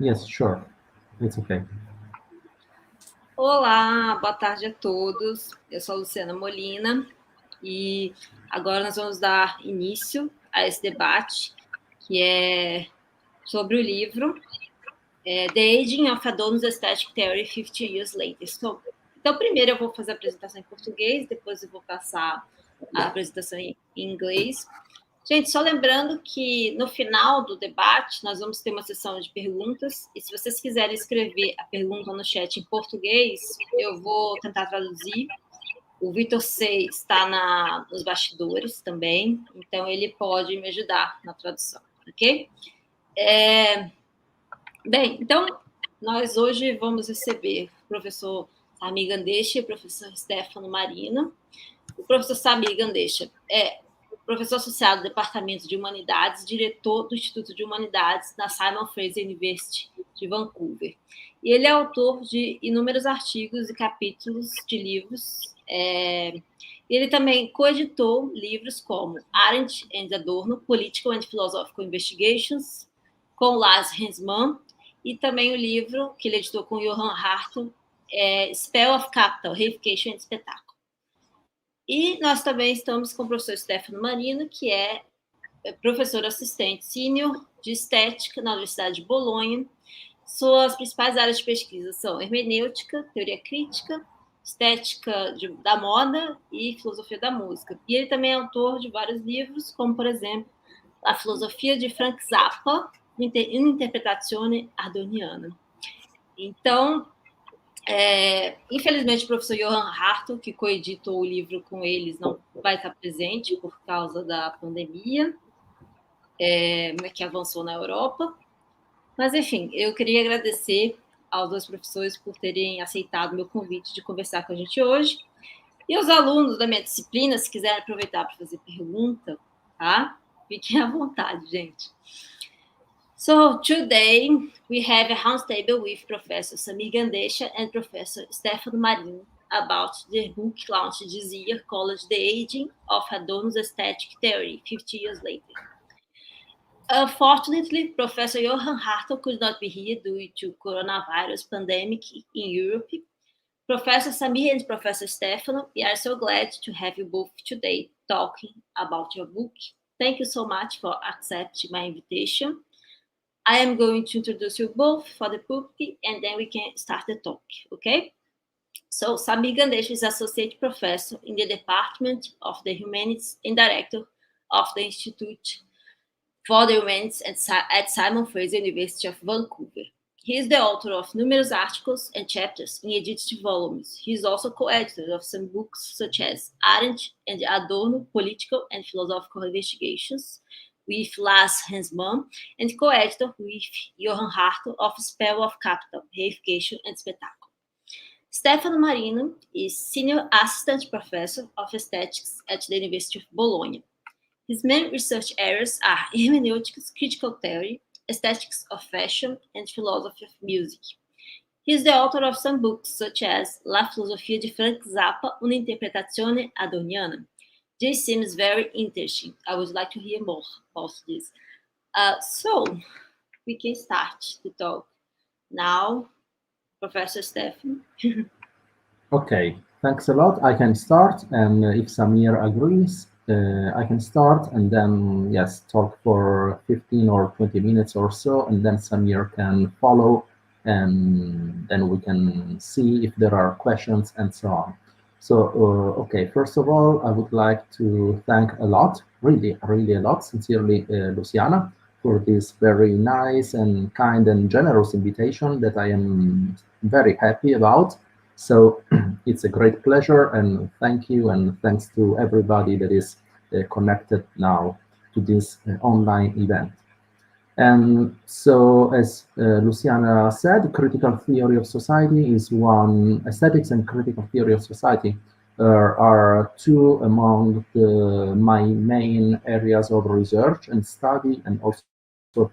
Yes, sure. It's okay. Olá, boa tarde a todos. Eu sou a Luciana Molina e agora nós vamos dar início a esse debate que é sobre o livro The Aging of Adorno's Aesthetic Theory 50 Years Later. Então, primeiro eu vou fazer a apresentação em português, depois eu vou passar a apresentação em inglês. Gente, só lembrando que no final do debate nós vamos ter uma sessão de perguntas e se vocês quiserem escrever a pergunta no chat em português, eu vou tentar traduzir. O Vitor C está nos bastidores também, então ele pode me ajudar na tradução, ok? Bem, então nós hoje vamos receber o professor Samir Gandesha e o professor Stefano Marino. O professor Samir Gandesha é professor associado do Departamento de Humanidades, diretor do Instituto de Humanidades na Simon Fraser University de Vancouver. E ele é autor de inúmeros artigos e capítulos de livros. Ele também coeditou livros como Arendt and Adorno, Political and Philosophical Investigations, com Lars Hensman, e também o livro que ele editou com Johann Hartung, Spell of Capital, Rehabilitation and Estética. E nós também estamos com o professor Stefano Marino, que é professor assistente sênior de Estética na Universidade de Bolonha. Suas principais áreas de pesquisa são hermenêutica, teoria crítica, estética da moda e filosofia da música. E ele também é autor de vários livros, como, por exemplo, A Filosofia de Frank Zappa, Interpretazione Adorniana. Então, infelizmente, o professor Johann Hartung, que coeditou o livro com eles, não vai estar presente por causa da pandemia, que avançou na Europa. Mas, enfim, eu queria agradecer aos dois professores por terem aceitado o meu convite de conversar com a gente hoje. E os alunos da minha disciplina, se quiserem aproveitar para fazer pergunta, tá? Fiquem à vontade, gente. So today we have a roundtable with Professor Samir Gandesha and Professor Stefano Marino about the book launched this year called The Aging of Adorno's Aesthetic Theory, 50 years later. Unfortunately, Professor Johann Hartung could not be here due to coronavirus pandemic in Europe. Professor Samir and Professor Stefano, we are so glad to have you both today talking about your book. Thank you so much for accepting my invitation. I am going to introduce you both for the public, and then we can start the talk, okay? So, Samir Gandesha is Associate Professor in the Department of the Humanities and Director of the Institute for the Humanities at Simon Fraser University of Vancouver. He is the author of numerous articles and chapters in edited volumes. He is also co-editor of some books such as Arendt and Adorno, Political and Philosophical Investigations, with Lars Hensman, and co-editor with Johann Hartung of Spell of Capital, Reification and Spectacle. Stefano Marino is Senior Assistant Professor of Aesthetics at the University of Bologna. His main research areas are hermeneutics, critical theory, aesthetics of fashion, and philosophy of music. He is the author of some books such as La Filosofia di Frank Zappa, Una Interpretazione Adorniana. This seems very interesting. I would like to hear more about this. So, we can start the talk now. Professor Stefano. Okay, thanks a lot. I can start, and if Samir agrees, I can start, and then, yes, talk for 15 or 20 minutes or so, and then Samir can follow, and then we can see if there are questions and so on. So, okay, first of all, I would like to thank a lot, really a lot, sincerely, Luciana, for this very nice and kind and generous invitation that I am very happy about. So it's a great pleasure, and thank you, and thanks to everybody that is connected now to this online event. And so, as Luciana said, critical theory of society is one, aesthetics and critical theory of society are two among my main areas of research and study and also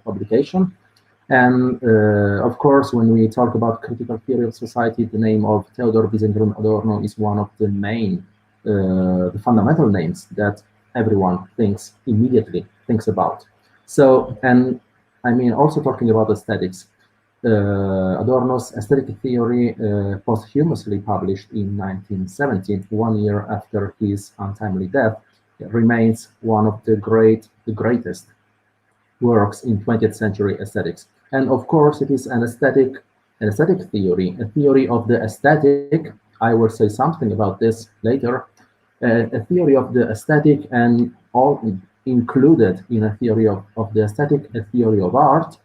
publication. And of course, when we talk about critical theory of society, the name of Theodor Disintegration Adorno is one of the main, the fundamental names that everyone immediately thinks about. So, and I mean, also talking about aesthetics, Adorno's aesthetic theory, posthumously published in 1917, 1 year after his untimely death, remains one of the greatest works in 20th century aesthetics. And of course, it is an aesthetic theory, a theory of the aesthetic. I will say something about this later. A theory of the aesthetic, and all included in a theory of the aesthetic, a theory of art,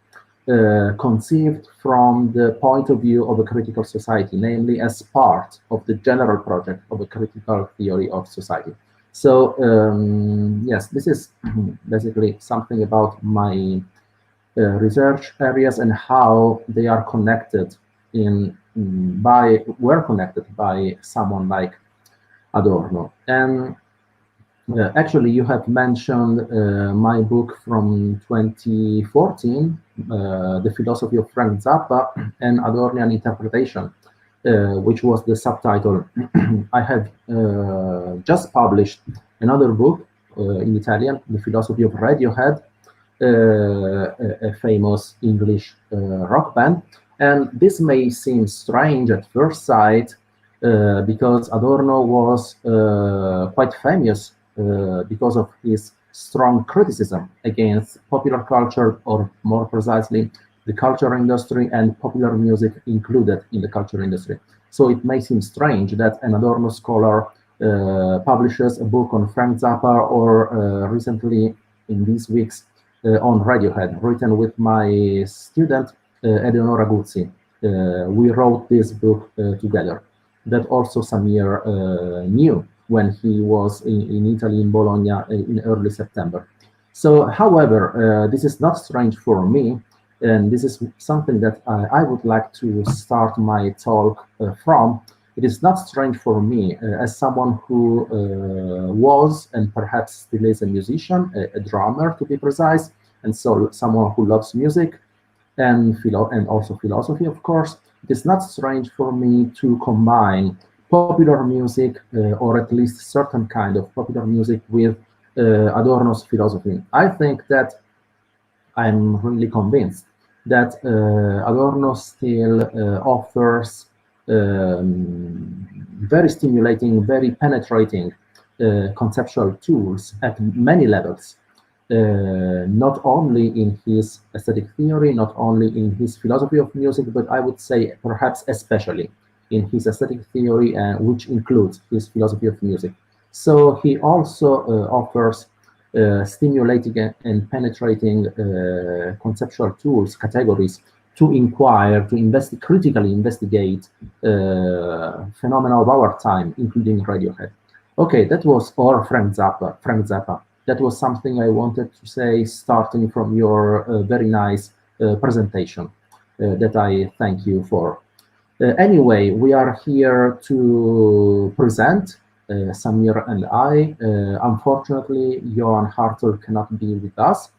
conceived from the point of view of a critical society, namely as part of the general project of a critical theory of society. So yes, this is basically something about my research areas and how they are connected were connected by someone like Adorno. And actually, you have mentioned my book from 2014, The Philosophy of Frank Zappa and Adornian Interpretation, which was the subtitle. I have just published another book in Italian, The Philosophy of Radiohead, a famous English rock band. And this may seem strange at first sight, because Adorno was quite famous because of his strong criticism against popular culture, or more precisely, the culture industry and popular music included in the culture industry. So it may seem strange that an Adorno scholar publishes a book on Frank Zappa, or recently in these weeks on Radiohead, written with my student Eleonora Guzzi. We wrote this book together. That also Samir knew when he was in Italy, in Bologna, in early September. So, however, this is not strange for me, and this is something that I would like to start my talk from. It is not strange for me, as someone who was and perhaps still is a musician, a drummer to be precise, and so someone who loves music and also philosophy, of course. It is not strange for me to combine popular music, or at least certain kind of popular music, with Adorno's philosophy. I think that I'm really convinced that Adorno still offers very stimulating, very penetrating conceptual tools at many levels. Not only in his aesthetic theory, not only in his philosophy of music, but I would say perhaps especially in his aesthetic theory, which includes his philosophy of music. So he also offers stimulating and penetrating conceptual tools, categories, to inquire, to critically investigate phenomena of our time, including Radiohead. Okay, that was, or Frank Zappa. That was something I wanted to say, starting from your very nice presentation that I thank you for. Anyway, we are here to present, Samir and I. Unfortunately, Johan Hartl cannot be with us.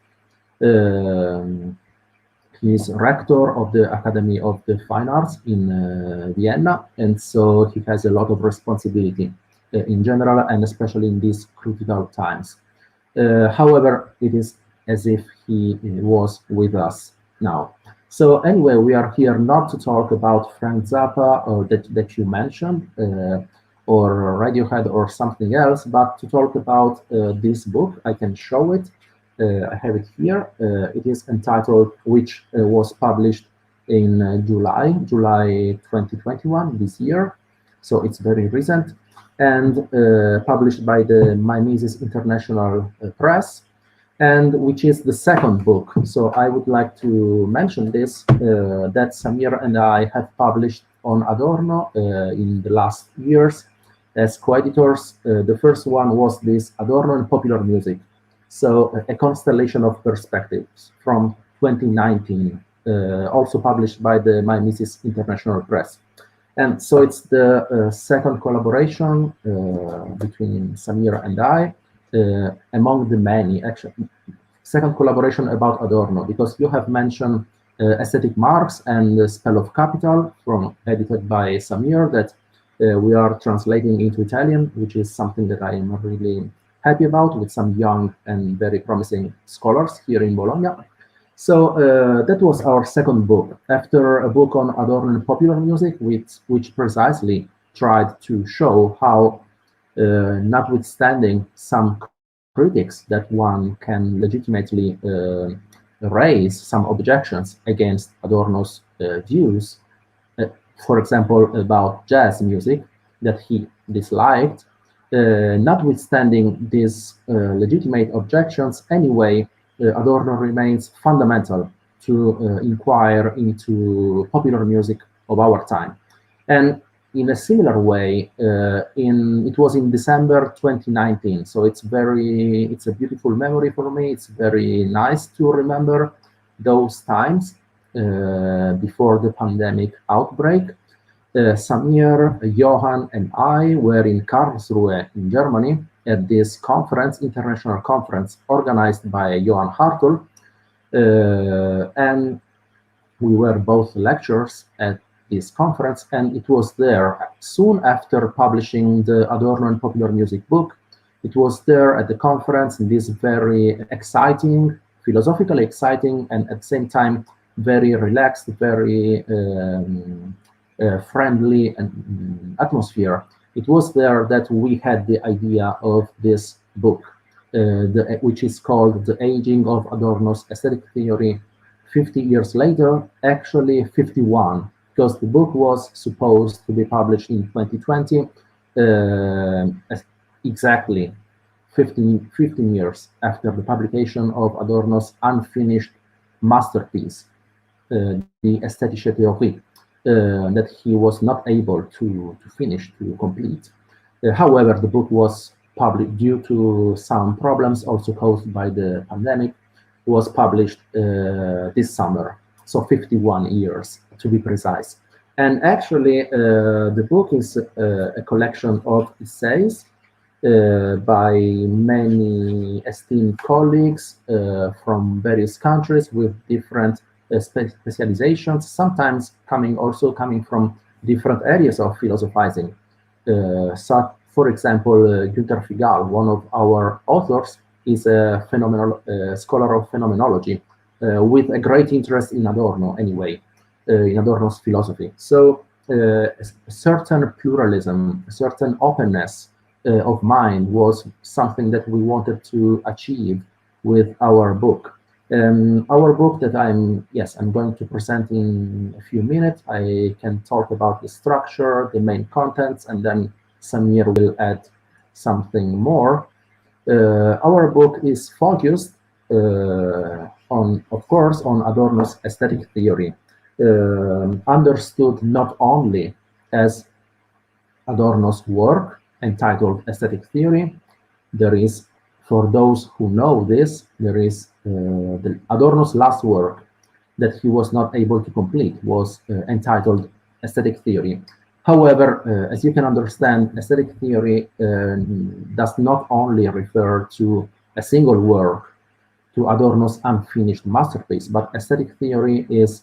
He is rector of the Academy of the Fine Arts in Vienna, and so he has a lot of responsibility in general, and especially in these critical times. However, it is as if he was with us now. So anyway, we are here not to talk about Frank Zappa, or that you mentioned, or Radiohead or something else, but to talk about this book. I can show it. I have it here. It is entitled, which was published in July 2021, this year. So it's very recent, and published by the Mimesis International Press, and which is the second book. So I would like to mention this, that Samir and I have published on Adorno in the last years as co-editors. The first one was this Adorno and Popular Music. So a constellation of perspectives from 2019, also published by the Mimesis International Press. And so it's the second collaboration between Samir and I, among the many, actually. Second collaboration about Adorno, because you have mentioned Aesthetic Marks and The Spell of Capital, edited by Samir, that we are translating into Italian, which is something that I am really happy about, with some young and very promising scholars here in Bologna. So that was our second book. After a book on Adorno and popular music, which precisely tried to show how, notwithstanding some critics that one can legitimately raise some objections against Adorno's views, uh, for example, about jazz music that he disliked. Notwithstanding these legitimate objections, anyway, Adorno remains fundamental to inquire into popular music of our time. And in a similar way, it was in December 2019, so it's a beautiful memory for me. It's very nice to remember those times before the pandemic outbreak. Samir, Johan, and I were in Karlsruhe in Germany at this conference, international conference organized by Johan Hartl, and we were both lecturers at this conference, and it was there soon after publishing the Adorno and Popular Music book. It was there at the conference in this very exciting, philosophically exciting, and at the same time very relaxed, very friendly atmosphere. It was there that we had the idea of this book, which is called The Aging of Adorno's Aesthetic Theory 50 years later, actually 51, because the book was supposed to be published in 2020, exactly 15 years after the publication of Adorno's unfinished masterpiece, the Estética Theorie, that he was not able to finish, to complete. However, the book was published due to some problems also caused by the pandemic, was published this summer, so 51 years to be precise. And actually, the book is a collection of essays by many esteemed colleagues from various countries with different specializations, sometimes coming from different areas of philosophizing. Such, for example, Günter Figal, one of our authors, is a scholar of phenomenology with a great interest in Adorno, anyway, in Adorno's philosophy. So a certain pluralism, a certain openness of mind was something that we wanted to achieve with our book. Our book that I'm going to present in a few minutes. I can talk about the structure, the main contents, and then Samir will add something more. Our book is focused of course, on Adorno's aesthetic theory, understood not only as Adorno's work entitled Aesthetic Theory. There is, for those who know this, there is Adorno's last work that he was not able to complete was entitled Aesthetic Theory. However, as you can understand, aesthetic theory does not only refer to a single work, to Adorno's unfinished masterpiece, but aesthetic theory is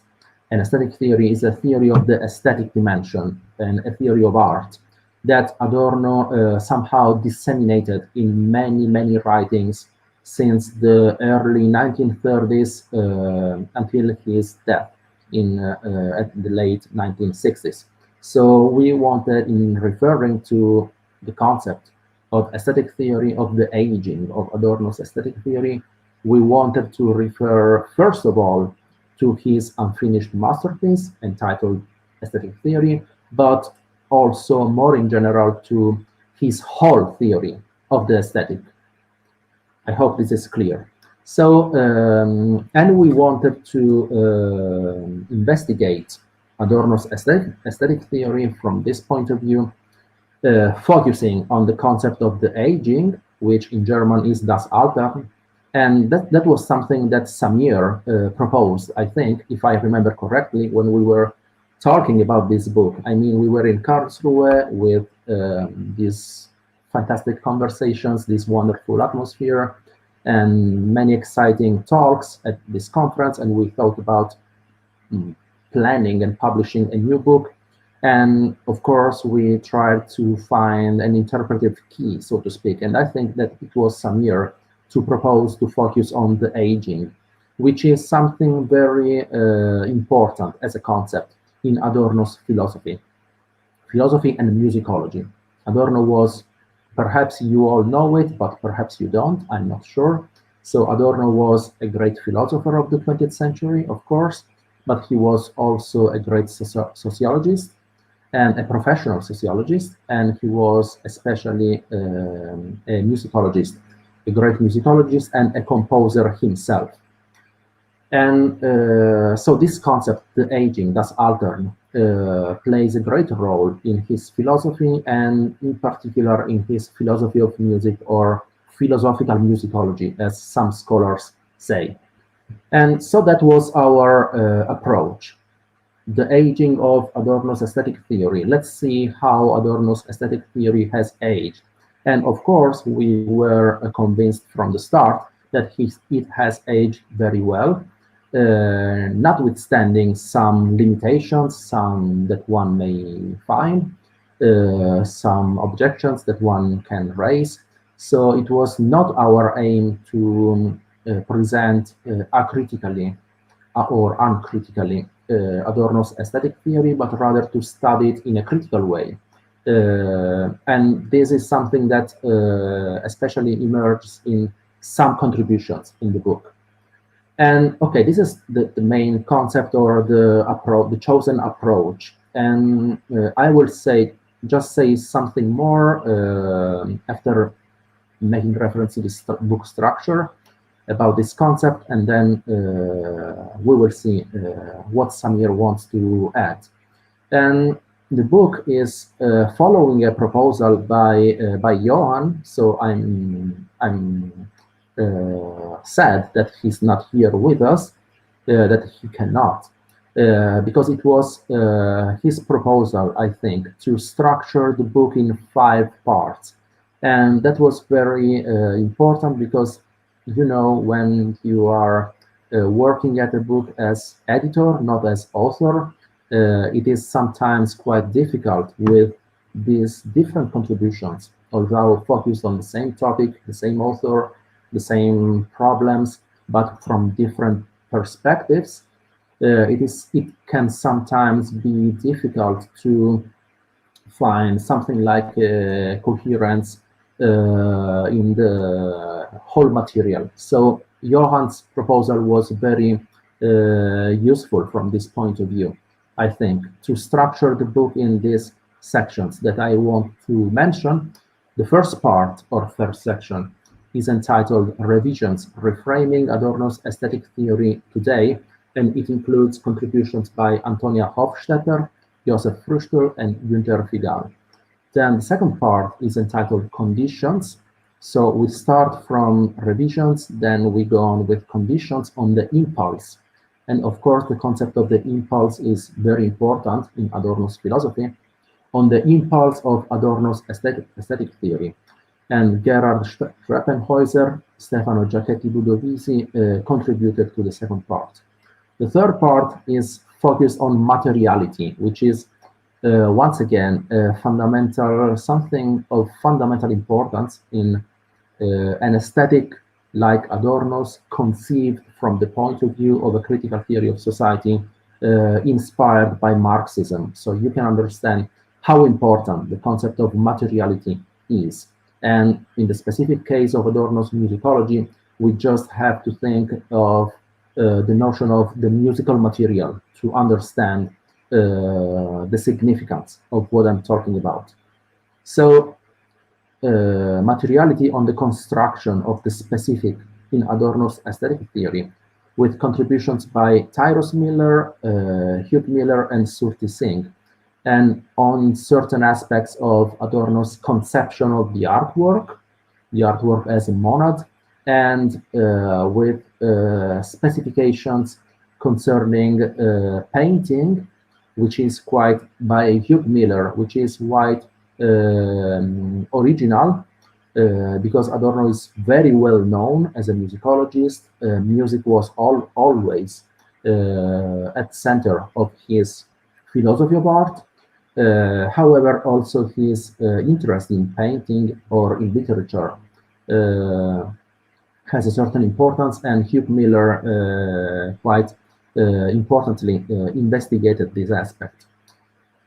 a theory of the aesthetic dimension and a theory of art that Adorno somehow disseminated in many writings since the early 1930s until his death at the late 1960s. So we wanted, in referring to the concept of aesthetic theory, of the aging of Adorno's aesthetic theory, we wanted to refer, first of all, to his unfinished masterpiece entitled Aesthetic Theory, but also more in general to his whole theory of the aesthetic. I hope this is clear. So, and we wanted to investigate Adorno's aesthetic theory from this point of view, focusing on the concept of the aging, which in German is das Alter. And that was something that Samir proposed, I think, if I remember correctly, when we were talking about this book. I mean, we were in Karlsruhe with these fantastic conversations, this wonderful atmosphere, and many exciting talks at this conference. And we thought about planning and publishing a new book. And of course, we tried to find an interpretive key, so to speak. And I think that it was Samir to propose to focus on the aging. which is something very important as a concept in Adorno's philosophy and musicology. Adorno was, perhaps you all know it, but perhaps you don't, I'm not sure. So Adorno was a great philosopher of the 20th century, of course, but he was also a great sociologist and a professional sociologist, and he was especially a musicologist, a great musicologist and a composer himself. And so this concept, the aging, das Altern, plays a great role in his philosophy, and in particular in his philosophy of music, or philosophical musicology, as some scholars say. And so that was our approach, the aging of Adorno's aesthetic theory. Let's see how Adorno's aesthetic theory has aged. And of course, we were convinced from the start that it has aged very well, notwithstanding some limitations, some that one may find, some objections that one can raise. So it was not our aim to present acritically or uncritically Adorno's aesthetic theory, but rather to study it in a critical way. And this is something that especially emerges in some contributions in the book. And okay, this is the main concept, or the chosen approach. And I will just say something more after making reference to the book structure about this concept, and then we will see what Samir wants to add. And the book is following a proposal by Johan. So I'm sad that he's not here with us, that he cannot, because it was his proposal, I think, to structure the book in 5 parts. And that was very important, because, you know, when you are working at a book as editor, not as author, it is sometimes quite difficult with these different contributions, although focused on the same topic, the same author, the same problems, but from different perspectives. It can sometimes be difficult to find something like coherence in the whole material. So Johan's proposal was very useful from this point of view, I think, to structure the book in these sections that I want to mention. The first part, or first section, is entitled Revisions, Reframing Adorno's Aesthetic Theory Today, and it includes contributions by Antonia Hofstetter, Josef Früchtel, and Günter Figal. Then the second part is entitled Conditions. So we start from revisions, then we go on with conditions on the impulse. And of course, the concept of the impulse is very important in Adorno's philosophy, on the impulse of Adorno's aesthetic theory. And Gerhard Schrepenhäuser, Stefano Giachetti-Ludovisi contributed to the second part. The third part is focused on materiality, which is once again something of fundamental importance in an aesthetic like Adorno's, conceived from the point of view of a critical theory of society inspired by Marxism. So you can understand how important the concept of materiality is. And in the specific case of Adorno's musicology, we just have to think of the notion of the musical material to understand the significance of what I'm talking about. So materiality on the construction of the specific in Adorno's aesthetic theory, with contributions by Tyrus Miller, Hugh Miller, and Surti Singh, and on certain aspects of Adorno's conception of the artwork as a monad, and with specifications concerning painting, which is quite, by Hugh Miller, which is quite original, because Adorno is very well known as a musicologist. Music was always at center of his philosophy of art. However, also his interest in painting or in literature has a certain importance, and Hugh Miller quite importantly investigated this aspect.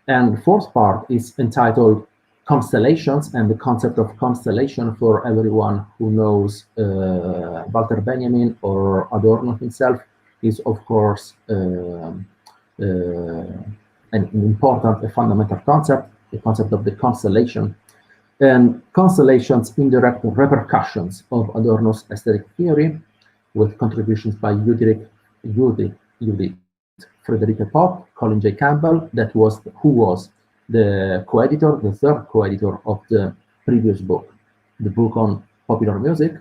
And the fourth part is entitled Constellations, and the concept of constellation, for everyone who knows Walter Benjamin or Adorno himself, is of course an important, a fundamental concept, the concept of the constellation. And constellations indirect repercussions of Adorno's aesthetic theory, with contributions by Judith Frederica Popp, Colin J. Campbell, who was the co-editor, the third co-editor of the previous book, the book on popular music,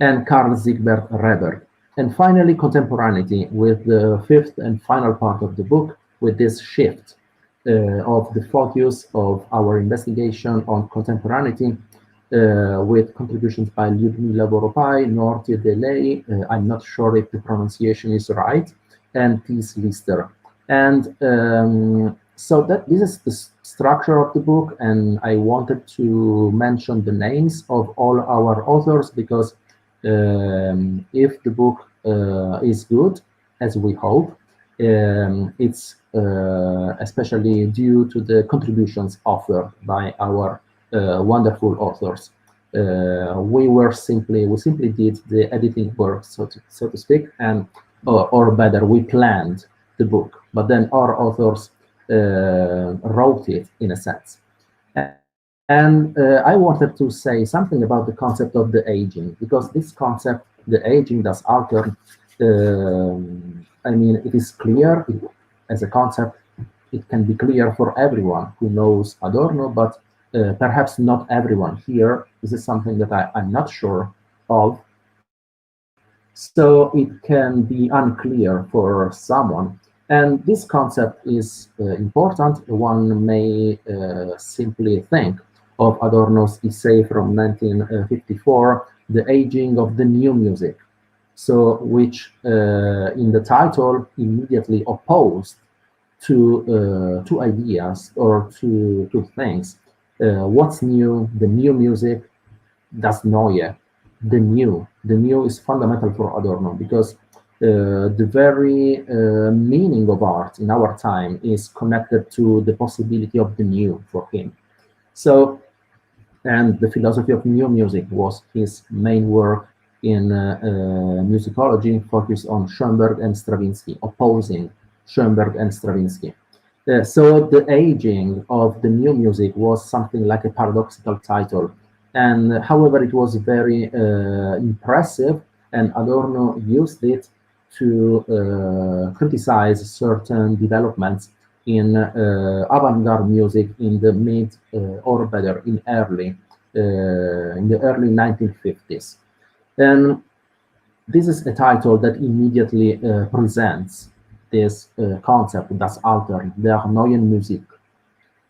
and Carl Siegbert Reber. And finally, contemporaneity, with the fifth and final part of the book, with this shift of the focus of our investigation on contemporaneity, with contributions by Lyudmila Voropai, Nortie Delay, I'm not sure if the pronunciation is right, and Thies Lister. And so this is the structure of the book, and I wanted to mention the names of all our authors, because if the book is good, as we hope, it's especially due to the contributions offered by our wonderful authors. We simply did the editing work, so to speak, and or better, we planned the book, but then our authors wrote it in a sense. And I wanted to say something about the concept of the aging, because this concept, the aging das Altern, I mean, it is clear as a concept. It can be clear for everyone who knows Adorno, but perhaps not everyone here. This is something that I'm not sure of. So it can be unclear for someone. And this concept is important. One may simply think of Adorno's essay from 1954, The Aging of the New Music, so which in the title immediately opposed two ideas or two things. What's new? The new music, das Neue. The new is fundamental for Adorno, because the very meaning of art in our time is connected to the possibility of the new for him. So, and the philosophy of new music was his main work in musicology, focused on Schoenberg and Stravinsky, opposing Schoenberg and Stravinsky. So the aging of the new music was something like a paradoxical title. And however, it was very impressive, and Adorno used it to criticize certain developments in avant-garde music in the mid, or better, in the early 1950s. And this is a title that immediately presents this concept, das Altern, der neuen Musik,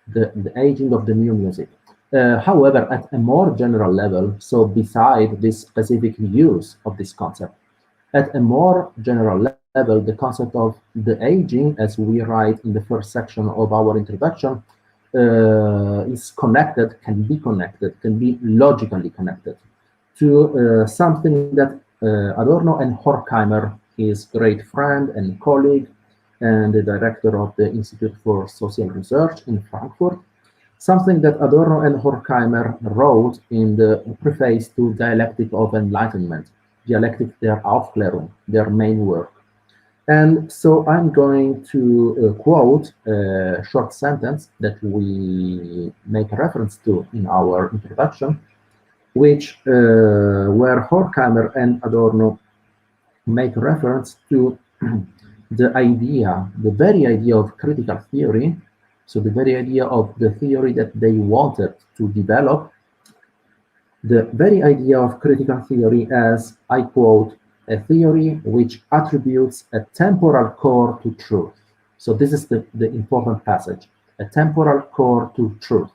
the aging of the new music. However, at a more general level, so beside this specific use of this concept, at a more general level, the concept of the aging, as we write in the first section of our introduction, is connected, can be logically connected to something that Adorno and Horkheimer, his great friend and colleague, and the director of the Institute for Social Research in Frankfurt, something that Adorno and Horkheimer wrote in the preface to Dialectic of Enlightenment, Dialectik der Aufklärung, their main work. And so I'm going to quote a short sentence that we make a reference to in our introduction, which where Horkheimer and Adorno make reference to the very idea of critical theory, so the very idea of the theory that they wanted to develop, the very idea of critical theory as, I quote, a theory which attributes a temporal core to truth. So this is the important passage, a temporal core to truth,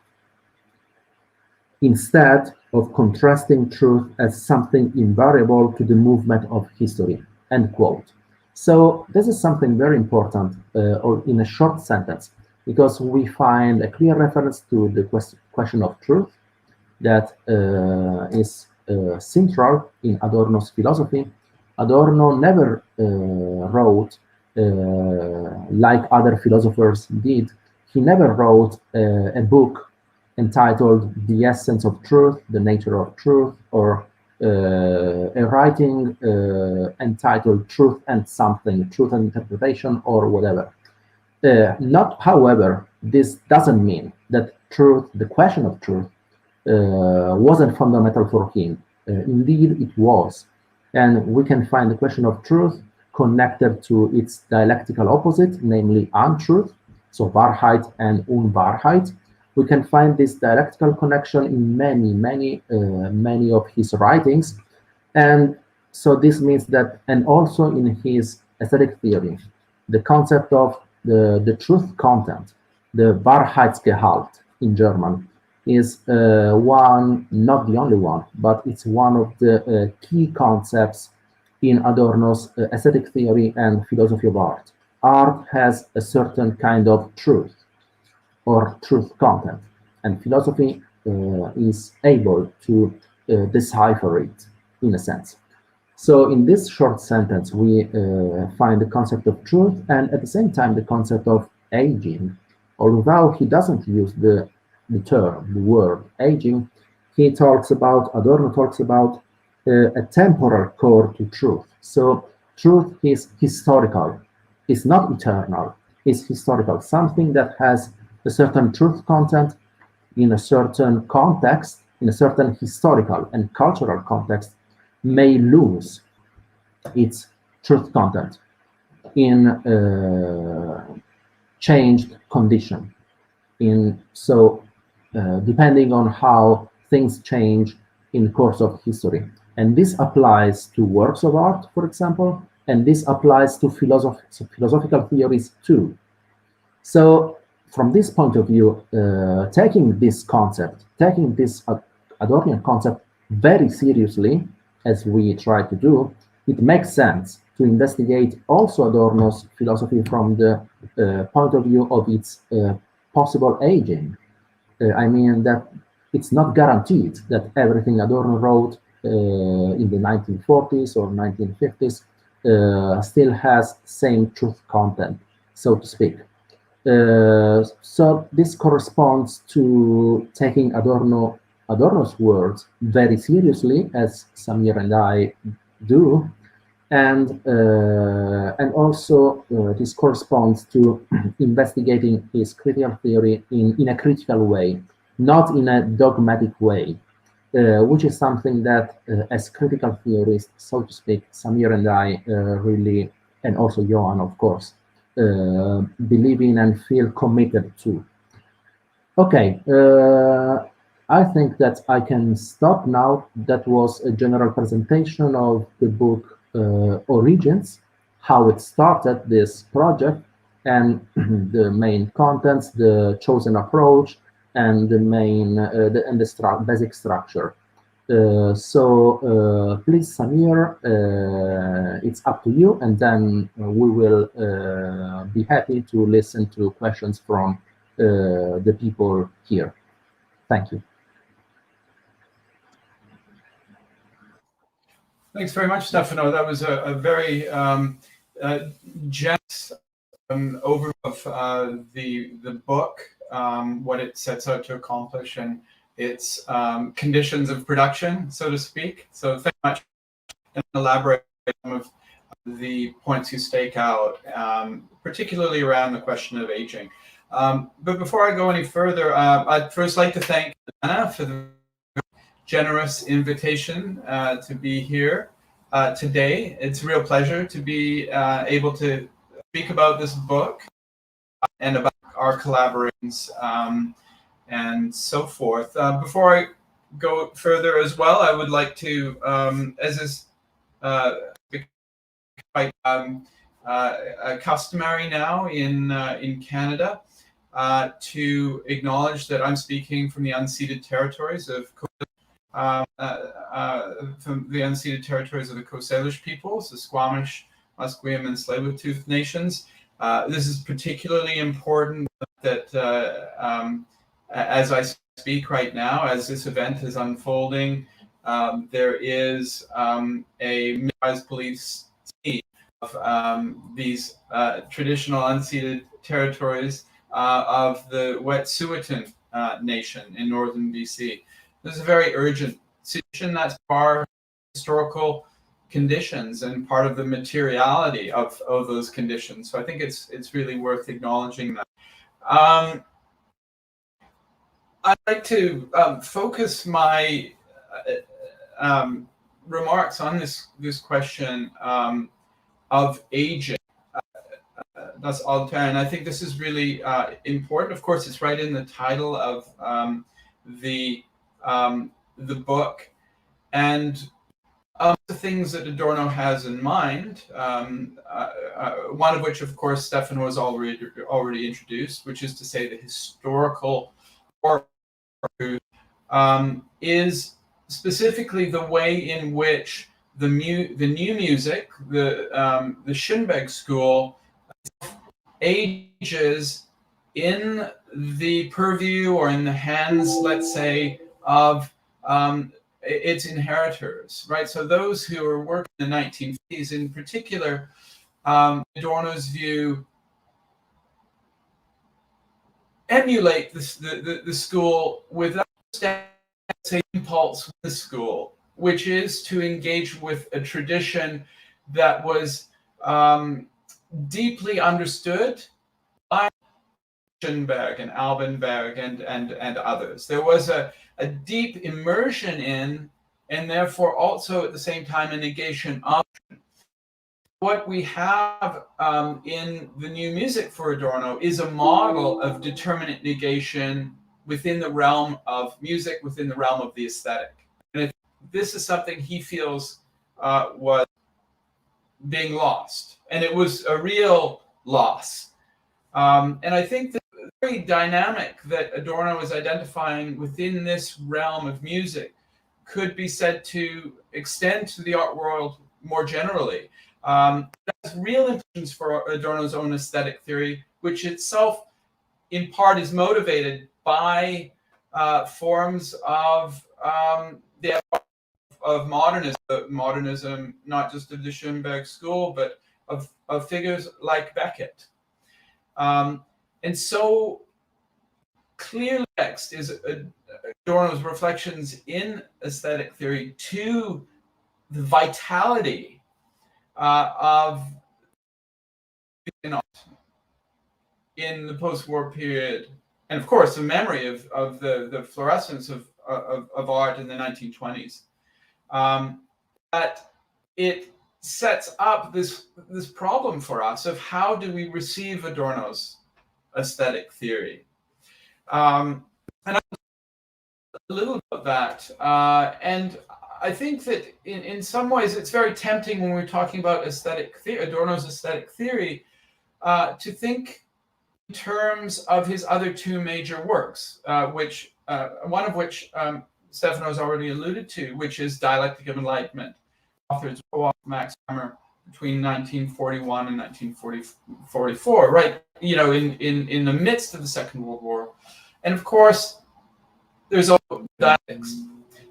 instead of contrasting truth as something invariable to the movement of history, end quote. So this is something very important, or in a short sentence, because we find a clear reference to the question of truth that is central in Adorno's philosophy. Adorno never wrote, like other philosophers did, he never wrote a book entitled The Essence of Truth, The Nature of Truth, or a writing entitled Truth and Something, Truth and Interpretation, or whatever. Not, however, this doesn't mean that truth, the question of truth, wasn't fundamental for him. Indeed, it was. And we can find the question of truth connected to its dialectical opposite, namely untruth, so Wahrheit and Unwahrheit. We can find this dialectical connection in many of his writings. And so this means that, and also in his aesthetic theory, the concept of the truth content, the Wahrheitsgehalt in German, is one, not the only one, but it's one of the key concepts in Adorno's aesthetic theory and philosophy of art. Art has a certain kind of truth or truth content, and philosophy is able to decipher it in a sense. So in this short sentence, we find the concept of truth and at the same time the concept of aging. Although he doesn't use the term, the word aging, Adorno talks about a temporal core to truth. So truth is historical, it's not eternal, it's historical, something that has a certain truth content in a certain context, in a certain historical and cultural context, may lose its truth content in changed condition. Depending on how things change in the course of history. And this applies to works of art, for example, and this applies to philosophical theories too. So from this point of view, taking this Adornian concept very seriously, as we try to do, it makes sense to investigate also Adorno's philosophy from the point of view of its possible aging. I mean that it's not guaranteed that everything Adorno wrote in the 1940s or 1950s still has same truth content, so to speak. So this corresponds to taking Adorno's words very seriously, as Samir and I do, and also this corresponds to investigating his critical theory in a critical way, not in a dogmatic way, which is something that as critical theorists, so to speak, Samir and I really, and also Johan, of course, believe in and feel committed to. Okay, I think that I can stop now. That was a general presentation of the book Origins, how it started, this project, and the main contents, the chosen approach, and the main basic structure. So please, Samir, it's up to you, and then we will be happy to listen to questions from the people here. Thank you. Thanks very much, Stefano. That was a very generous overview of the book, what it sets out to accomplish, and its conditions of production, so to speak. So thank you much, and elaborate some of the points you stake out, particularly around the question of aging. But before I go any further, I'd first like to thank Anna for the generous invitation to be here today. It's a real pleasure to be able to speak about this book and about our collaborations and so forth. Before I go further as well, I would like to, as is quite customary now in Canada, to acknowledge that I'm speaking from the unceded territories of the Coast Salish peoples, the Squamish, Musqueam, and Tsleil-Waututh nations. This is particularly important that as I speak right now, as this event is unfolding There is a militarized police scheme of these traditional unceded territories of the Wet'suwet'en nation in northern BC. This is a very urgent situation. That's part of historical conditions and part of the materiality of those conditions. So I think it's really worth acknowledging that. I'd like to focus my remarks on this question of aging. That's Alter, and I think this is really important. Of course, it's right in the title of the book, and the things that Adorno has in mind, one of which, of course, Stefano has already introduced, which is to say the historical is specifically the way in which the new music, the Schoenberg school, ages in the purview or in the hands, let's say, of its inheritors, right? So those who are working in the 1950s, in particular, Adorno's view, emulate the school without say impulse with the school, which is to engage with a tradition that was deeply understood by Schoenberg and Albenberg and others. There was a deep immersion in, and therefore also at the same time a negation of. What we have in the new music for Adorno is a model of determinate negation within the realm of music, within the realm of the aesthetic. And this is something he feels was being lost, and it was a real loss. And I think the very dynamic that Adorno is identifying within this realm of music could be said to extend to the art world more generally. That's real implications for Adorno's own aesthetic theory, which itself in part is motivated by forms of modernism, not just of the Schoenberg school, but of figures like Beckett. And so clearly next is Adorno's reflections in aesthetic theory to the vitality of in the post-war period, and of course the memory of the fluorescence of art in the 1920s. That it sets up this problem for us of how do we receive Adorno's aesthetic theory. And a little about that. And I think that in some ways it's very tempting when we're talking about aesthetic theory, Adorno's aesthetic theory, to think in terms of his other two major works, which one of which Stefano has already alluded to, which is Dialectic of Enlightenment, authors Max Hammer between 1941 and 1944, right? You know, in the midst of the Second World War, and of course, there's also dialectics.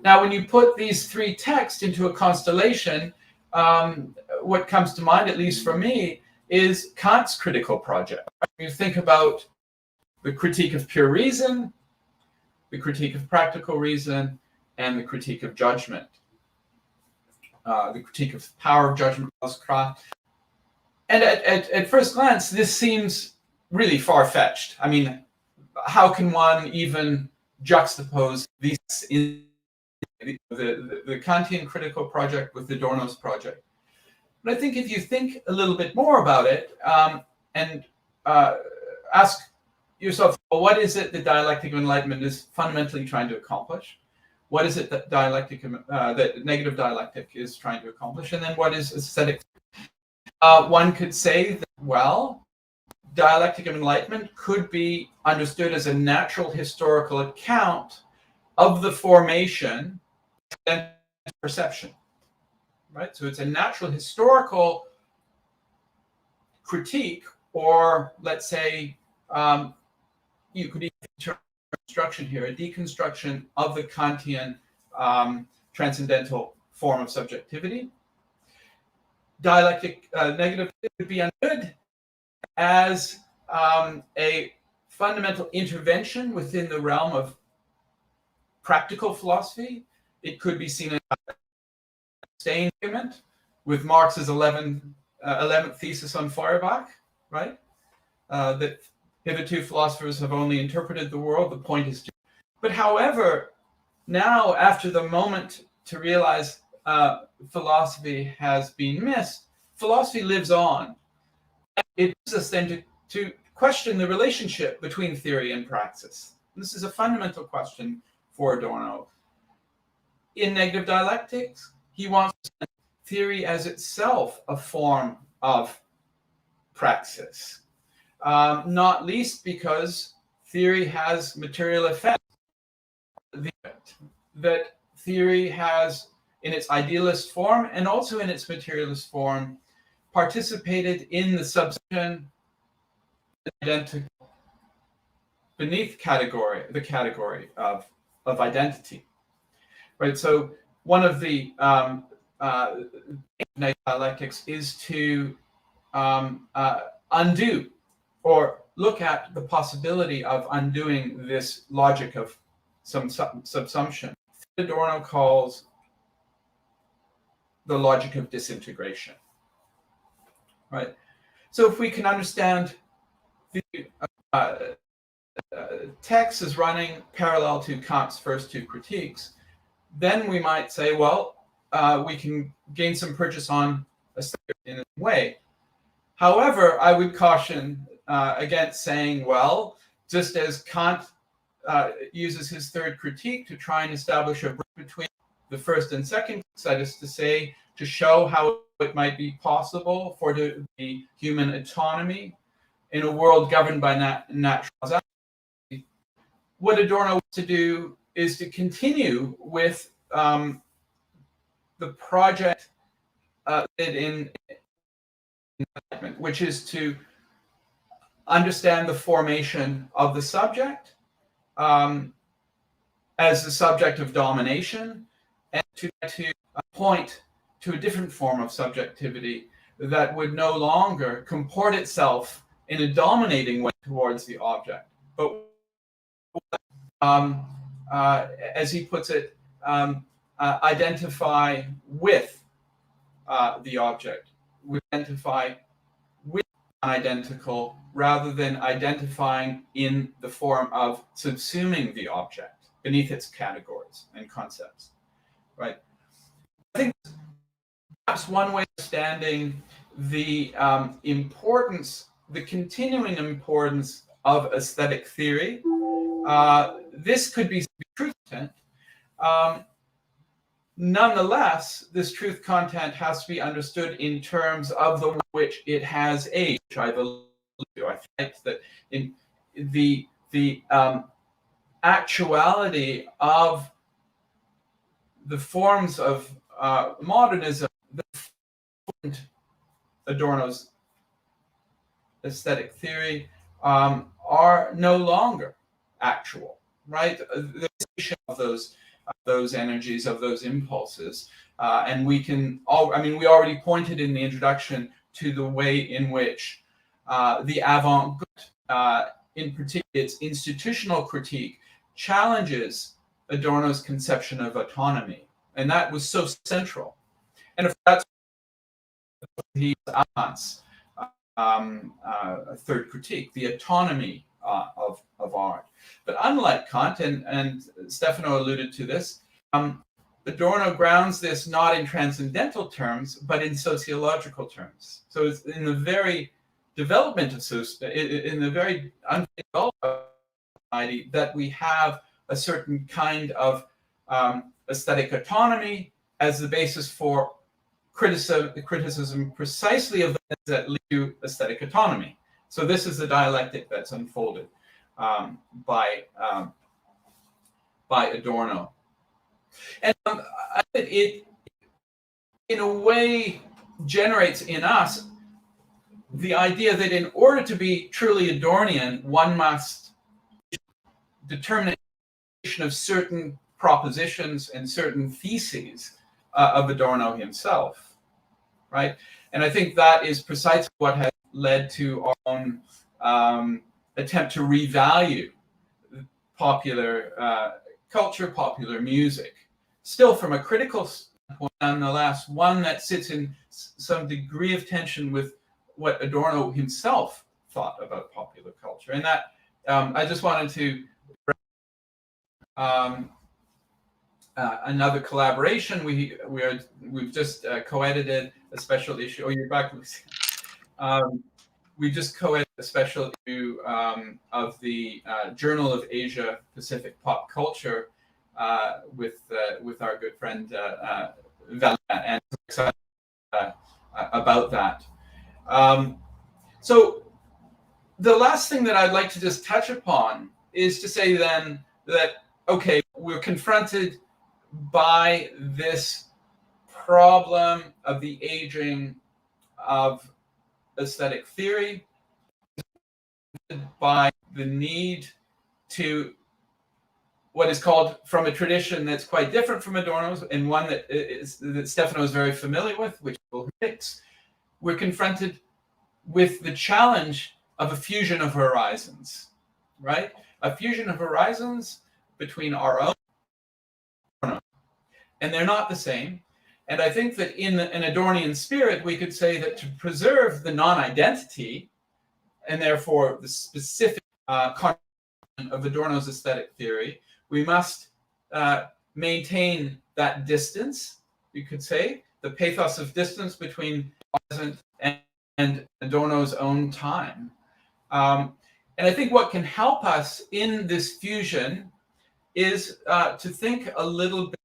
Now, when you put these three texts into a constellation, what comes to mind, at least for me, is Kant's critical project. You think about the critique of pure reason, the critique of practical reason, and the critique of judgment. The critique of power of judgment. And at first glance, this seems really far-fetched. I mean, how can one even juxtapose these in the Kantian critical project with Adorno's project? But I think if you think a little bit more about it and ask yourself, well, what is it that Dialectic of Enlightenment is fundamentally trying to accomplish? What is it that that negative dialectic is trying to accomplish? And then what is aesthetic? One could say that, well, Dialectic of Enlightenment could be understood as a natural historical account of the formation of perception, right? So it's a natural historical critique, or let's say, you could even term deconstruction here, a deconstruction of the Kantian transcendental form of subjectivity. Dialectic negative could be understood as a fundamental intervention within the realm of practical philosophy. It could be seen as a sustained argument with Marx's 11th thesis on Feuerbach, right? That hitherto philosophers have only interpreted the world, the point is to. But however, now after the moment to realize philosophy has been missed, philosophy lives on. It leads us then to question the relationship between theory and praxis. This is a fundamental question for Adorno. In negative dialectics, he wants theory as itself a form of praxis, not least because theory has material effects. That theory has, in its idealist form and also in its materialist form, participated in the subsumption identical beneath the category of identity, right? So one of the dialectics is to undo or look at the possibility of undoing this logic of some subsumption. Adorno calls the logic of disintegration, right? So if we can understand the text as running parallel to Kant's first two critiques, then we might say, well, we can gain some purchase on aesthetic in a way. However, I would caution against saying, well, just as Kant uses his third critique to try and establish a bridge between the first and second, that is to say, to show how it might be possible for the human autonomy in a world governed by natural causality. What Adorno wants to do is to continue with the project in which is to understand the formation of the subject as the subject of domination, and to point to a different form of subjectivity that would no longer comport itself in a dominating way towards the object, but as he puts it, identify with the object. We identify with identical rather than identifying in the form of subsuming the object beneath its categories and concepts, right? I think perhaps one way of understanding the importance, the continuing importance of aesthetic theory, this could be truth content. Nonetheless, this truth content has to be understood in terms of the which it has age. I think that in the actuality of the forms of modernism that formed Adorno's aesthetic theory are no longer actual, right? The of those energies, of those impulses, and we can we already pointed in the introduction to the way in which the avant-garde, in particular its institutional critique, challenges Adorno's conception of autonomy, and that was so central. And if that's the a third critique, the autonomy of art. But unlike Kant, and Stefano alluded to this, Adorno grounds this not in transcendental terms, but in sociological terms. So it's in the very development of in the very undeveloped society that we have a certain kind of aesthetic autonomy as the basis for criticism precisely of things that lead to aesthetic autonomy. So this is the dialectic that's unfolded by Adorno. And it, in a way, generates in us the idea that in order to be truly Adornian, one must determination of certain propositions and certain theses of Adorno himself, right? And I think that is precisely what has led to our own attempt to revalue popular culture, popular music, still from a critical standpoint, nonetheless, one that sits in some degree of tension with what Adorno himself thought about popular culture. And that I just wanted to another collaboration. We've just co-edited a special issue. Oh, you're back, Luciana. We just co-edited a special issue of the Journal of Asia Pacific Pop Culture with our good friend Valina, and I'm excited about that. So the last thing that I'd like to just touch upon is to say then that, okay, we're confronted by this problem of the aging of aesthetic theory, by the need to what is called, from a tradition that's quite different from Adorno's, and one that Stefano is very familiar with, which will fix. We're confronted with the challenge of a fusion of horizons, right? A fusion of horizons between our own, and they're not the same. And I think that in an Adornian spirit, we could say that to preserve the non-identity, and therefore the specific content of Adorno's aesthetic theory, we must maintain that distance, you could say, the pathos of distance between present and Adorno's own time. And I think what can help us in this fusion is to think a little bit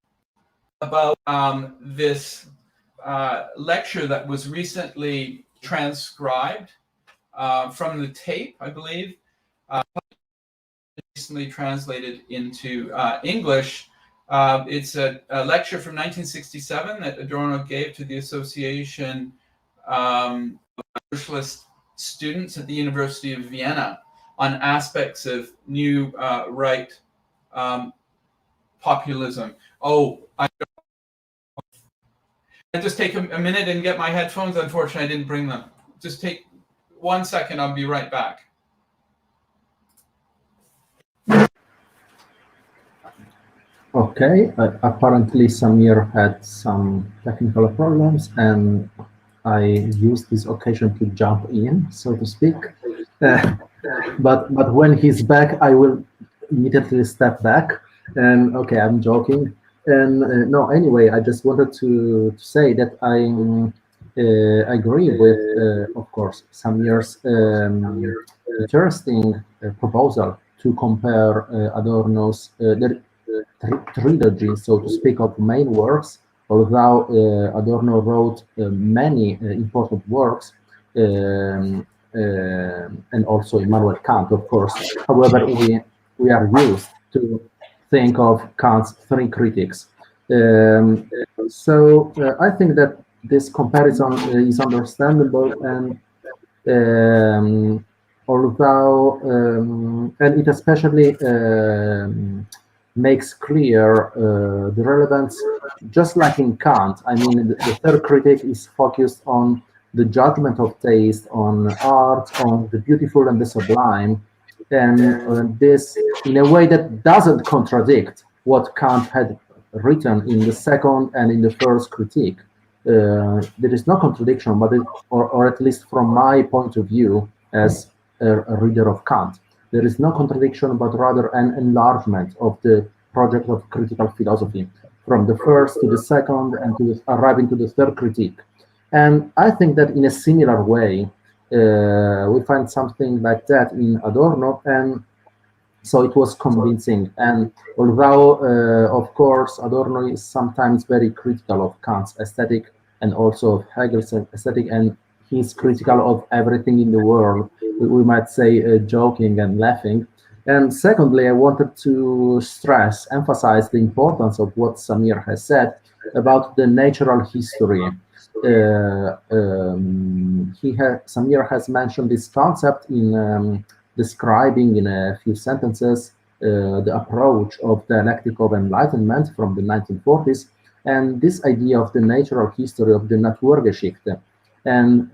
about this lecture that was recently transcribed from the tape, I believe, recently translated into English. It's a lecture from 1967 that Adorno gave to the Association of Socialist Students at the University of Vienna on aspects of new right populism. Oh, I just take a minute and get my headphones. Unfortunately, I didn't bring them. Just take 1 second. I'll be right back. Okay, apparently Samir had some technical problems, and I used this occasion to jump in, so to speak. But when he's back, I will immediately step back. And okay, I'm joking. And no, anyway, I just wanted to say that I agree with, of course, Samir's interesting proposal to compare Adorno's trilogy, so to speak, of main works. Although Adorno wrote many important works, and also Immanuel Kant, of course. However, we are used to think of Kant's three critics. So I think that this comparison is understandable, and although and it especially makes clear the relevance, just like in Kant. I mean, the third critic is focused on the judgment of taste, on art, on the beautiful and the sublime, and this in a way that doesn't contradict what Kant had written in the second and in the first critique. There is no contradiction, but or at least from my point of view as a reader of Kant, there is no contradiction, but rather an enlargement of the project of critical philosophy from the first to the second and to arriving to the third critique. And I think that in a similar way, we find something like that in Adorno, and so it was convincing. And although, of course, Adorno is sometimes very critical of Kant's aesthetic and also of Hegel's aesthetic, and he's critical of everything in the world, we might say joking and laughing. And secondly, I wanted to emphasize the importance of what Samir has said about the natural history. Samir has mentioned this concept in describing in a few sentences the approach of dialectic of enlightenment from the 1940s, and this idea of the natural history of the Naturgeschichte, and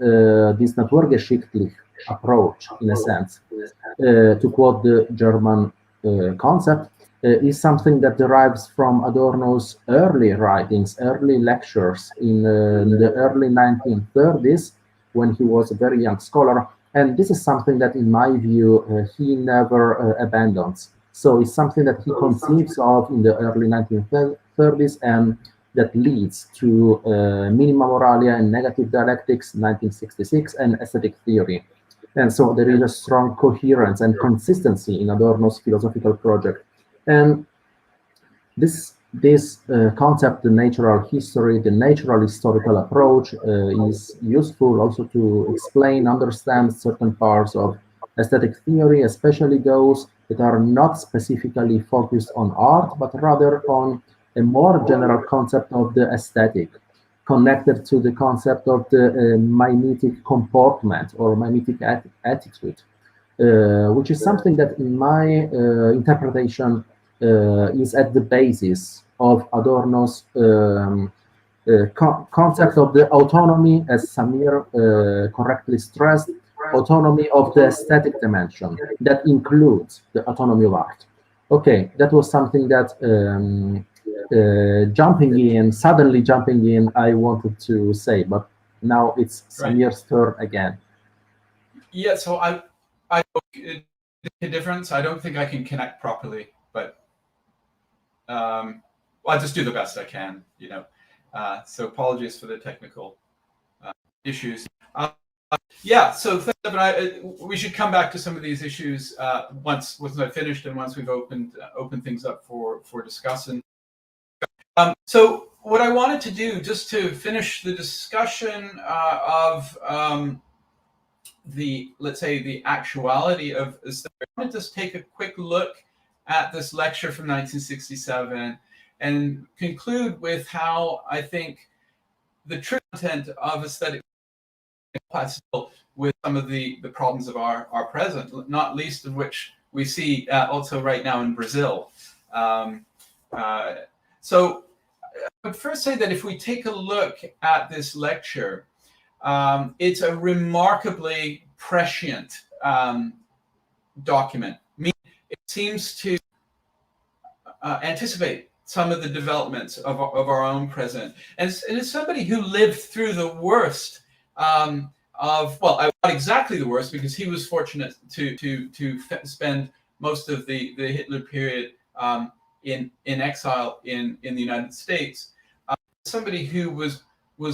this Naturgeschichtlich approach, in a sense, to quote the German concept, is something that derives from Adorno's early writings, early lectures in the early 1930s, when he was a very young scholar. And this is something that, in my view, he never abandons. So it's something that he conceives of in the early 1930s, and that leads to Minima Moralia and Negative Dialectics, 1966, and Aesthetic Theory. And so there is a strong coherence and consistency in Adorno's philosophical project. And this concept, the natural history, the natural historical approach, is useful also to explain, understand certain parts of aesthetic theory, especially those that are not specifically focused on art, but rather on a more general concept of the aesthetic, connected to the concept of the mimetic comportment or mimetic attitude, which is something that, in my interpretation, is at the basis of Adorno's concept of the autonomy, as Samir correctly stressed, autonomy of the aesthetic dimension that includes the autonomy of art. Okay, that was something that suddenly jumping in, I wanted to say, but now it's Samir's turn again. Yeah, so I the difference. I don't think I can connect properly, but well, I'll just do the best I can, you know. So apologies for the technical issues. Yeah, so we should come back to some of these issues once I've finished and once we've opened things up for discussion. So what I wanted to do, just to finish the discussion of let's say the actuality of aesthetic, I want to just take a quick look at this lecture from 1967 and conclude with how I think the true content of aesthetic compatible with some of the problems of our present, not least of which we see also right now in Brazil. So I would first say that if we take a look at this lecture, it's a remarkably prescient document. It seems to anticipate some of the developments of our own present. And as somebody who lived through the worst well, not exactly the worst, because he was fortunate to spend most of the Hitler period in exile in the United States. Somebody who was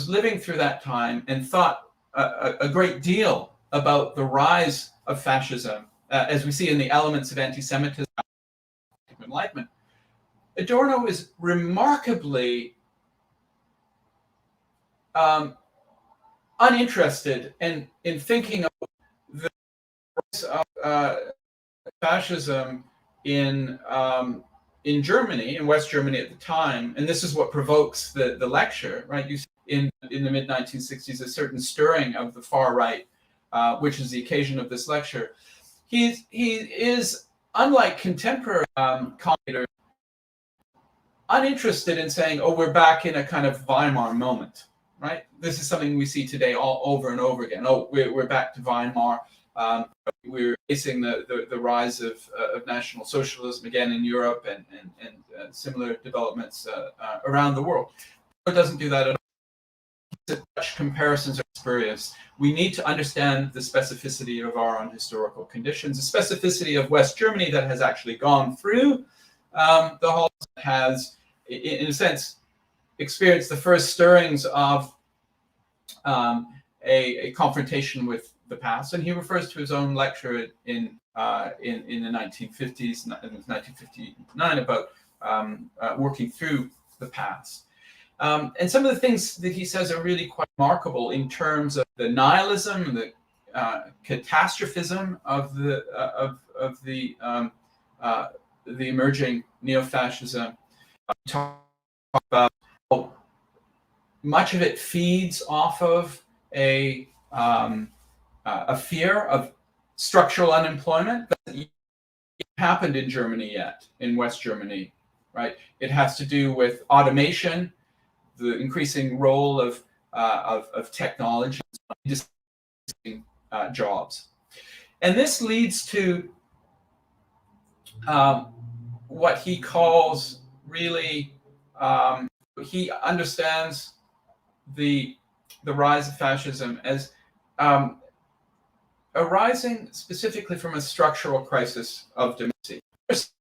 living through that time and thought a great deal about the rise of fascism, as we see in the elements of anti-Semitism, Enlightenment. Adorno is remarkably uninterested in thinking of the rise of fascism in Germany, in West Germany at the time, and this is what provokes the lecture, right? You see in the mid-1960s a certain stirring of the far right, which is the occasion of this lecture. He is, unlike contemporary commentators, uninterested in saying, oh, we're back in a kind of Weimar moment, right? This is something we see today all over and over again. Oh, we're back to Weimar. We're facing the rise of National Socialism again in Europe and similar developments around the world. It doesn't do that at all. Such comparisons are spurious. We need to understand the specificity of our own historical conditions, the specificity of West Germany that has actually gone through the Holocaust, has, in a sense, experienced the first stirrings of a confrontation with the past, and he refers to his own lecture in the 1950s, in 1959, about working through the past. And some of the things that he says are really quite remarkable in terms of the nihilism and the catastrophism of the emerging neo-fascism. Talk about how much of it feeds off of a fear of structural unemployment that you happened in Germany yet, in West Germany, right? It has to do with automation, the increasing role of technology in jobs. And this leads to what he calls really, he understands the rise of fascism as arising specifically from a structural crisis of democracy. That's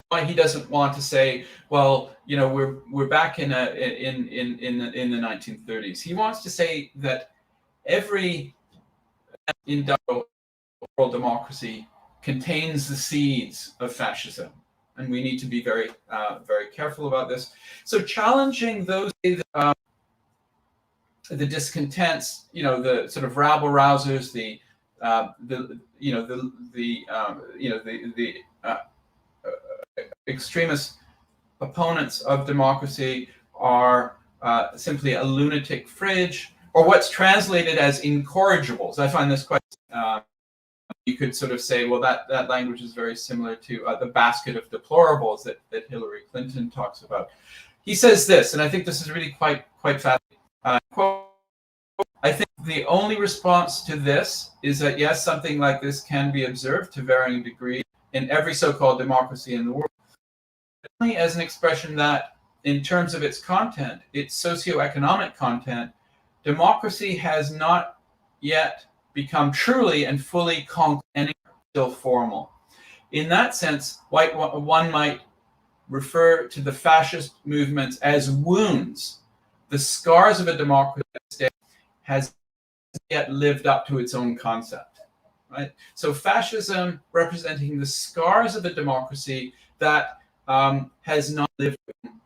why he doesn't want to say, well, you know, we're back in the 1930s. He wants to say that every industrial world democracy contains the seeds of fascism, and we need to be very careful about this. So challenging those the discontents, you know, the sort of rabble rousers, the extremist opponents of democracy are simply a lunatic fridge, or what's translated as incorrigibles. I find this quite. You could sort of say, well, that language is very similar to the basket of deplorables that Hillary Clinton talks about. He says this, and I think this is really quite fascinating. Quote, I think the only response to this is that, yes, something like this can be observed to varying degrees in every so-called democracy in the world. Only as an expression that, in terms of its content, its socioeconomic content, democracy has not yet become truly and fully concrete and still formal. In that sense, one might refer to the fascist movements as wounds. The scars of a democracy has yet lived up to its own concept, right? So fascism representing the scars of a democracy that has not lived up to its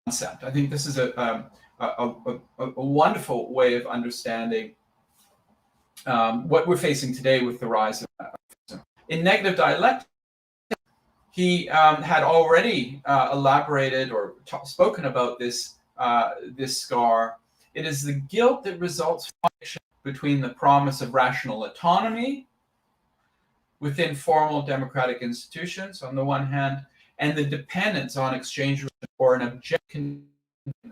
concept. I think this is a wonderful way of understanding what we're facing today with the rise of fascism. In Negative Dialectic, he had already elaborated or spoken about this scar. It is the guilt that results from between the promise of rational autonomy within formal democratic institutions on the one hand, and the dependence on exchange or an objective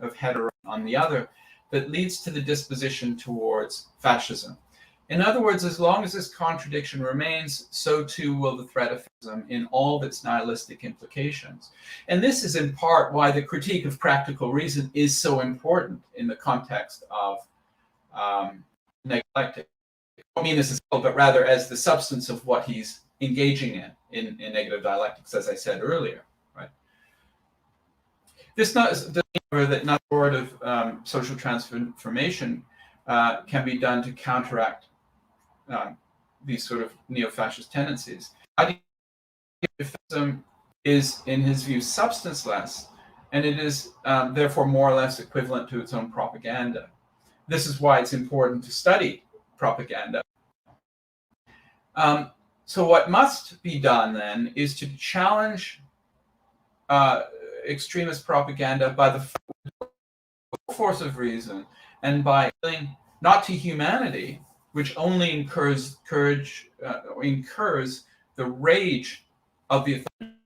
of hetero on the other, that leads to the disposition towards fascism. In other words, as long as this contradiction remains, so too will the threat of fascism in all of its nihilistic implications. And this is in part why the critique of practical reason is so important in the context of dialectic. I don't mean this as well, but rather as the substance of what he's engaging in negative dialectics, as I said earlier. Right? This doesn't mean that not sort of social transformation can be done to counteract these sort of neo-fascist tendencies. Fascism is, in his view, substanceless, and it is therefore more or less equivalent to its own propaganda. This is why it's important to study propaganda. So what must be done then is to challenge extremist propaganda by the force of reason and by appealing not to humanity, which only incurs the rage of the authority,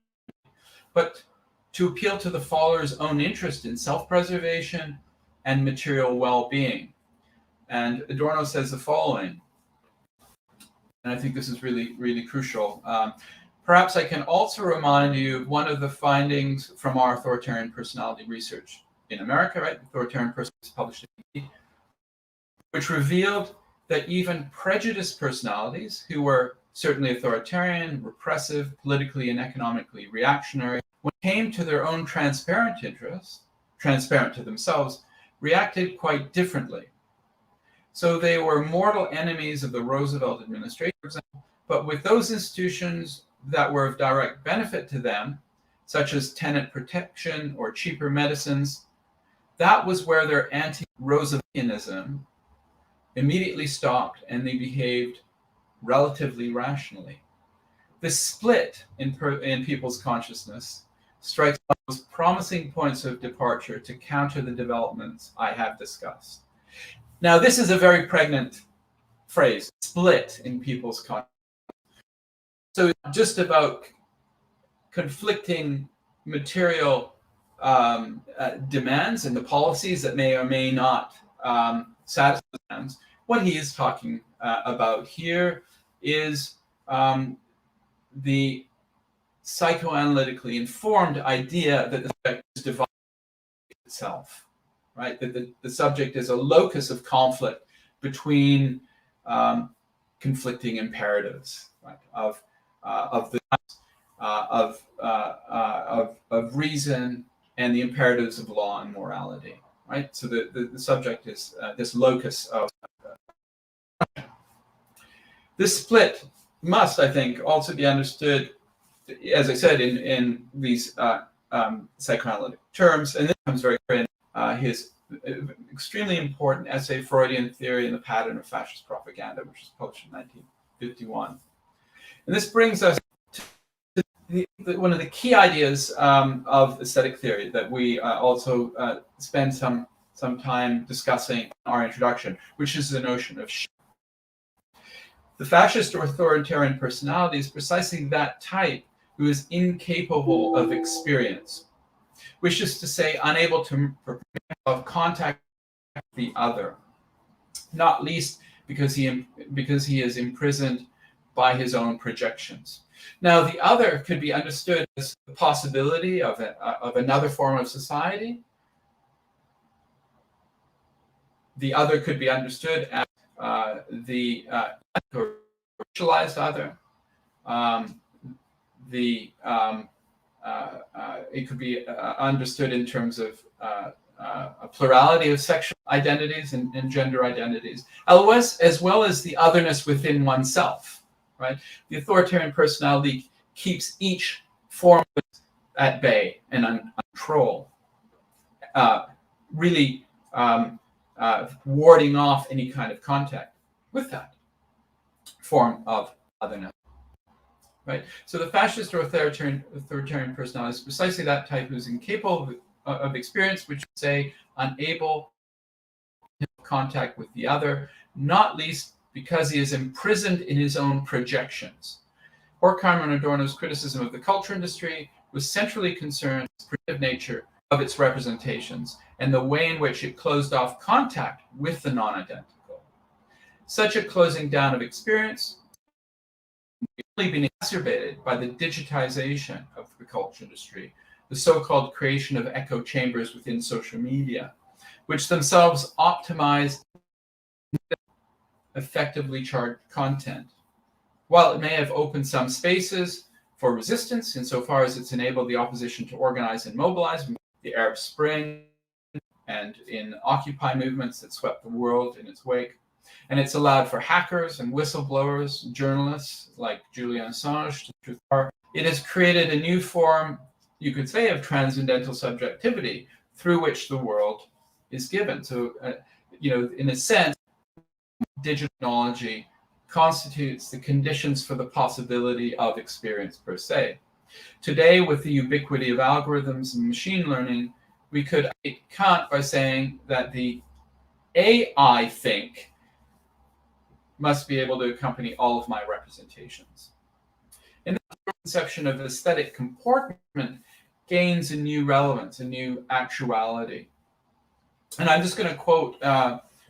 but to appeal to the follower's own interest in self-preservation and material well-being. And Adorno says the following, and I think this is really, really crucial. Perhaps I can also remind you of one of the findings from our authoritarian personality research in America, right? Authoritarian Personalities published in which revealed that even prejudiced personalities who were certainly authoritarian, repressive, politically and economically reactionary, when it came to their own transparent interests, transparent to themselves, reacted quite differently. So they were mortal enemies of the Roosevelt administration, for example, but with those institutions that were of direct benefit to them, such as tenant protection or cheaper medicines, that was where their anti-Rooseveltianism immediately stopped and they behaved relatively rationally. This split in people's consciousness strikes one of the most promising points of departure to counter the developments I have discussed. Now, this is a very pregnant phrase, split in people's consciousness. So it's not just about conflicting material demands and the policies that may or may not satisfy demands. What he is talking about here is the psychoanalytically informed idea that the subject is divided itself, right? That the subject is a locus of conflict between conflicting imperatives, right? Of reason and the imperatives of law and morality, right? So the subject is this locus of. This split must, I think, also be understood, as I said, in these psychoanalytic terms, and this comes very clear in his extremely important essay, Freudian Theory and the Pattern of Fascist Propaganda, which was published in 1951. And this brings us to one of the key ideas of aesthetic theory that we also spend some time discussing in our introduction, which is the notion of the fascist or authoritarian personality is precisely that type who is incapable of experience, which is to say, unable to have contact with the other, not least because he is imprisoned by his own projections. Now, the other could be understood as the possibility of another form of society. The other could be understood as the racialized other. It could be understood in terms of a plurality of sexual identities and gender identities, as well as the otherness within oneself, right? The authoritarian personality keeps each form at bay and under control, really warding off any kind of contact with that form of otherness. Right. So the fascist or authoritarian personality is precisely that type who's incapable of experience, which would say unable to have contact with the other, not least because he is imprisoned in his own projections. Horkheimer and Adorno's criticism of the culture industry was centrally concerned with the primitive nature of its representations and the way in which it closed off contact with the non-identical. Such a closing down of experience only been exacerbated by the digitization of the culture industry, the so-called creation of echo chambers within social media, which themselves optimize effectively charged content. While it may have opened some spaces for resistance insofar as it's enabled the opposition to organize and mobilize, the Arab Spring and in Occupy movements that swept the world in its wake, and it's allowed for hackers and whistleblowers, journalists like Julian Assange, it has created a new form, you could say, of transcendental subjectivity through which the world is given. So, in a sense, digital technology constitutes the conditions for the possibility of experience per se. Today, with the ubiquity of algorithms and machine learning, we could count by saying that the AI think must be able to accompany all of my representations. And the conception of aesthetic comportment gains a new relevance, a new actuality. And I'm just going to quote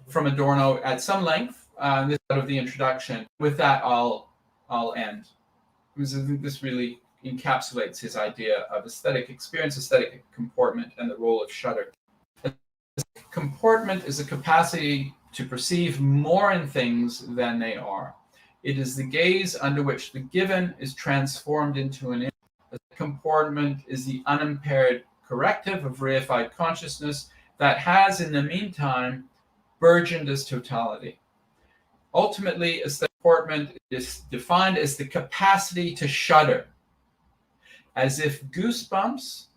from Adorno at some length, this out of the introduction. With that, I'll end. This really encapsulates his idea of aesthetic experience, aesthetic comportment, and the role of shudder. Comportment is a capacity to perceive more in things than they are. It is the gaze under which the given is transformed into an image. Comportment is the unimpaired corrective of reified consciousness that has, in the meantime, burgeoned as totality. Ultimately, aesthetic comportment is defined as the capacity to shudder, as if goosebumps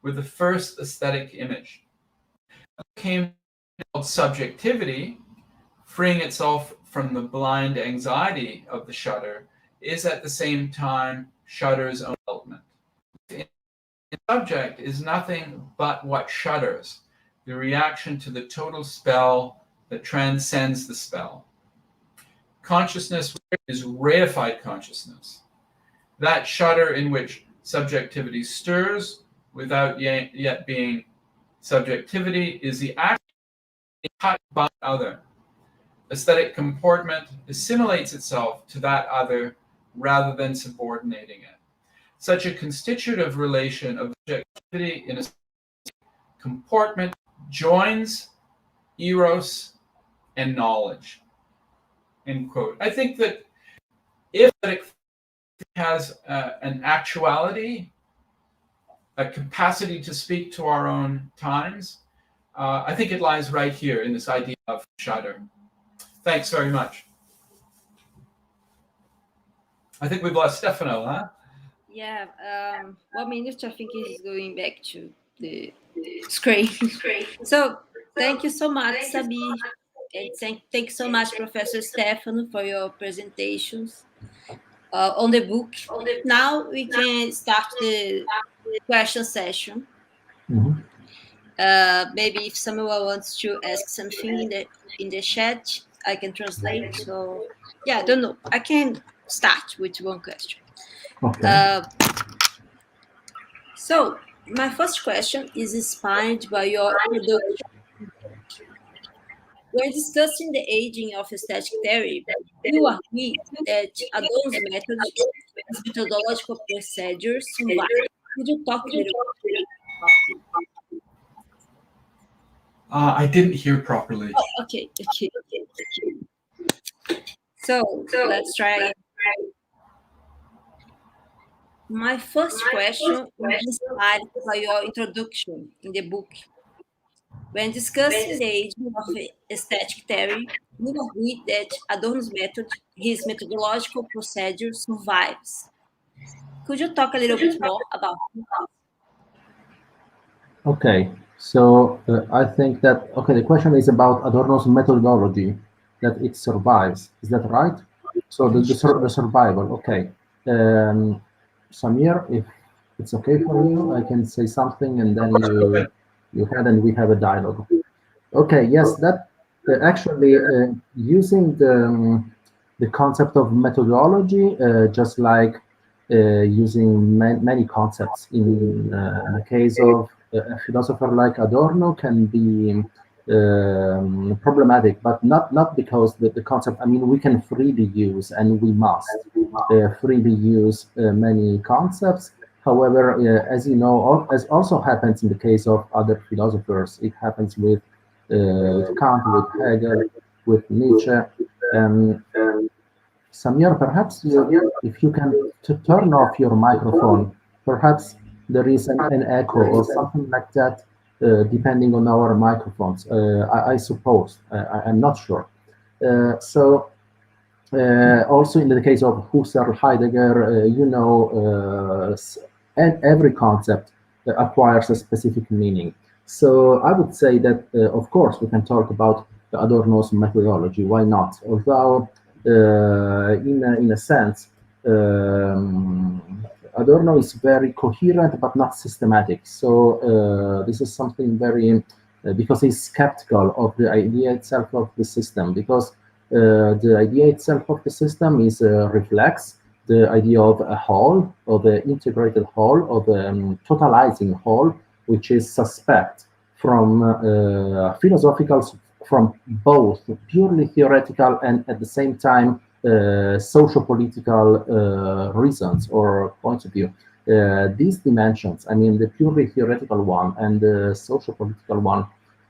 were the first aesthetic image. It became called subjectivity, freeing itself from the blind anxiety of the shudder, is at the same time shudder's own development. The subject is nothing but what shudders, the reaction to the total spell that transcends the spell. Consciousness is reified consciousness, that shudder in which subjectivity stirs without yet being subjectivity is the act touched by other. Aesthetic comportment assimilates itself to that other rather than subordinating it. Such a constitutive relation of objectivity in a comportment joins eros and knowledge. End quote. I think that if it has an actuality, a capacity to speak to our own times, I think it lies right here in this idea of shudder. Thanks very much. I think we've lost Stefano, huh? Yeah, 1 minute, I think he's going back to the screen. So thank you so much, Samir. And thanks so much, Professor Stefano, for your presentations on the book. Now we can start the question session. Maybe if someone wants to ask something in the chat, I can translate. So yeah, I don't know. I can start with one question. Okay. So my first question is inspired by your introduction. When discussing the aging of aesthetic theory, you agree that Adorno's method and methodological procedures survive. Could you talk a little bit about it? I didn't hear properly. Oh, okay. So let's try again. My first question is inspired by your introduction in the book. When discussing the aging of aesthetic theory, you agree that Adorno's method, his methodological procedure, survives. Could you talk a little bit more about it? Okay, so I think that, the question is about Adorno's methodology, that it survives. Is that right? So the survival, okay. Samir, if it's okay for you, I can say something and then you head and we have a dialogue. Okay, yes, that actually using the concept of methodology, just like using many concepts in the case of a philosopher like Adorno can be problematic, but not because the concept, I mean, we can freely use and we must freely use many concepts. However, as you know, as also happens in the case of other philosophers, it happens with Kant, with Hegel, with Nietzsche. Samir, perhaps if you can turn off your microphone, perhaps there is an echo or something like that, depending on our microphones. I suppose. I'm not sure. Also in the case of Husserl, Heidegger, every concept acquires a specific meaning. So I would say that, of course, we can talk about Adorno's methodology. Why not? Although, in a sense, Adorno is very coherent but not systematic. So this is something very, because he's skeptical of the idea itself of the system, because the idea itself of the system is reflects the idea of a whole, of an integrated whole, of a totalizing whole, which is suspect from philosophical, from both purely theoretical and at the same time socio-political reasons or points of view. These dimensions, I mean, the purely theoretical one and the socio-political one,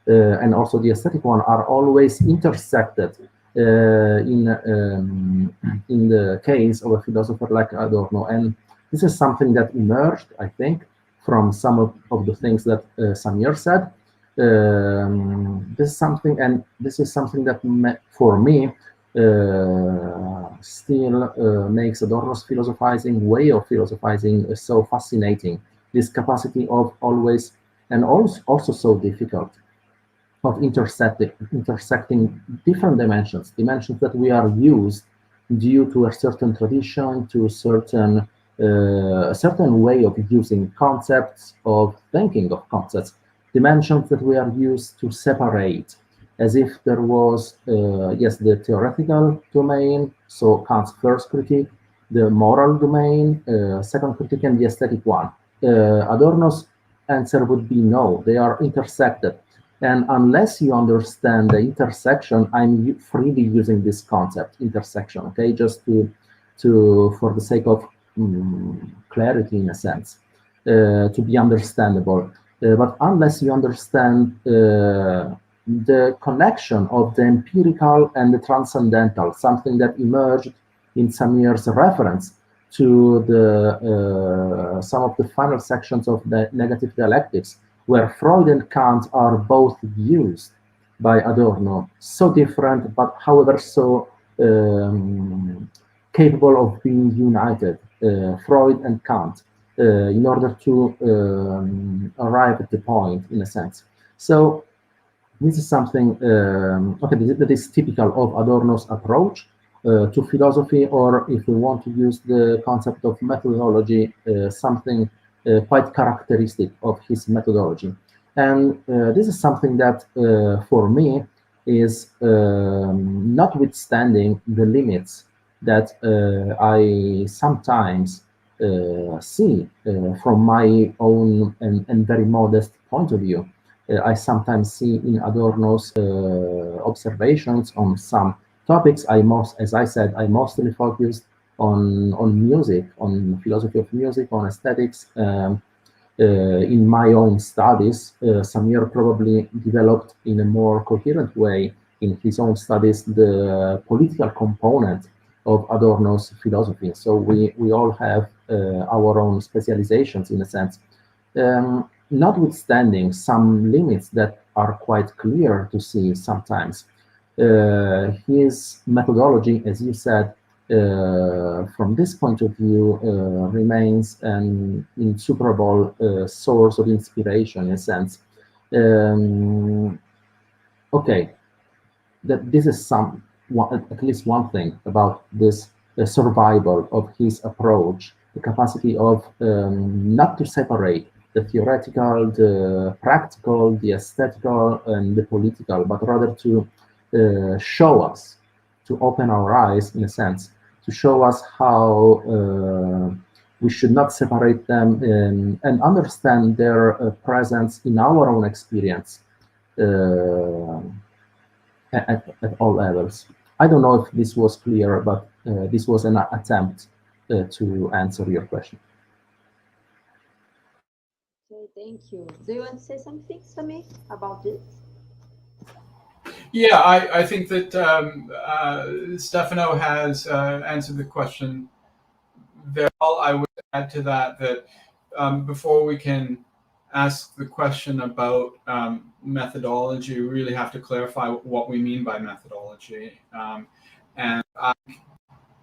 and also the aesthetic one, are always intersected in the case of a philosopher like Adorno. And this is something that emerged, I think, from some of the things that Samir said. This is something, and this is something that for me still makes Adorno's way of philosophizing so fascinating. This capacity of always, and also so difficult, of intersecting different dimensions that we are used due to a certain tradition, to a certain way of using concepts, of thinking of concepts, dimensions that we are used to separate, as if there was, yes, the theoretical domain, so Kant's first critique, the moral domain, second critique, and the aesthetic one. Adorno's answer would be no, they are intersected. And unless you understand the intersection, I'm freely using this concept, intersection, okay, just for the sake of clarity in a sense, to be understandable. But unless you understand the connection of the empirical and the transcendental, something that emerged in Samir's reference to the some of the final sections of the negative dialectics, where Freud and Kant are both used by Adorno, so different, but however so capable of being united, Freud and Kant, in order to arrive at the point, in a sense. So this is something okay, that is typical of Adorno's approach to philosophy, or if we want to use the concept of methodology, something quite characteristic of his methodology. And this is something that, for me, is notwithstanding the limits that I sometimes see from my own and very modest point of view. I sometimes see in Adorno's observations on some topics. As I said, I mostly focused on music, on philosophy of music, on aesthetics. In my own studies, Samir probably developed in a more coherent way in his own studies the political component of Adorno's philosophy. So we all have our own specializations in a sense. Notwithstanding some limits that are quite clear to see sometimes, his methodology, as you said, from this point of view, remains an insuperable source of inspiration in a sense. Okay, this is at least one thing about this survival of his approach, the capacity of not to separate the theoretical, the practical, the aesthetical, and the political, but rather to show us, to open our eyes, in a sense, to show us how we should not separate them and understand their presence in our own experience at all levels. I don't know if this was clear, but this was an attempt to answer your question. Okay, thank you. Do you want to say something, Samir, about this? Yeah, I think that Stefano has answered the question very well. I would add to that before we can ask the question about methodology, we really have to clarify what we mean by methodology. And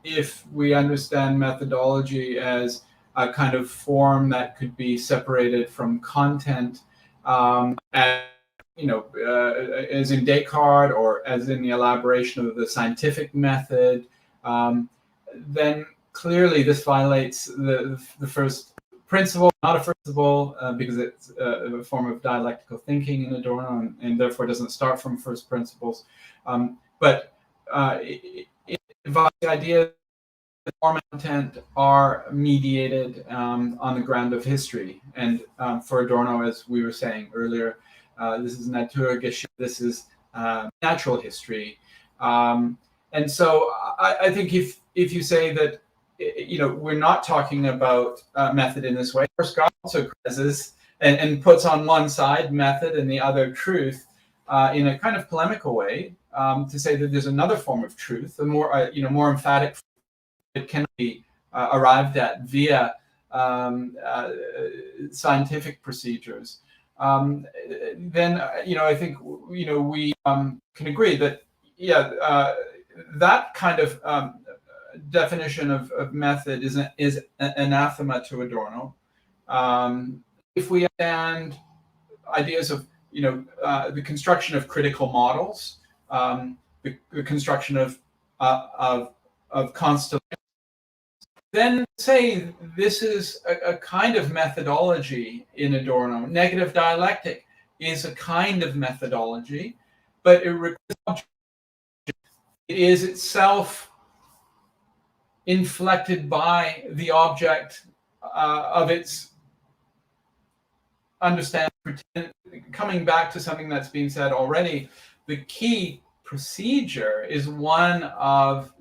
if we understand methodology as a kind of form that could be separated from content, as as in Descartes or as in the elaboration of the scientific method, then clearly this violates the first principle, not a first principle, because it's a form of dialectical thinking in Adorno, and therefore doesn't start from first principles. But it involves the idea that form and content are mediated on the ground of history. And for Adorno, as we were saying earlier, this is Naturgeschichte, this is natural history. And so I think if you say that, we're not talking about method in this way, of course, God also criticizes and puts on one side method and the other truth in a kind of polemical way, to say that there's another form of truth, a more, more emphatic, that can be arrived at via scientific procedures. Then I think we can agree that that kind of definition of method is anathema to Adorno. If we understand ideas of the construction of critical models, the construction of constellations, then say this is a kind of methodology in Adorno. Negative dialectic is a kind of methodology, but it is itself inflected by the object of its understanding. Coming back to something that's been said already, the key procedure is one of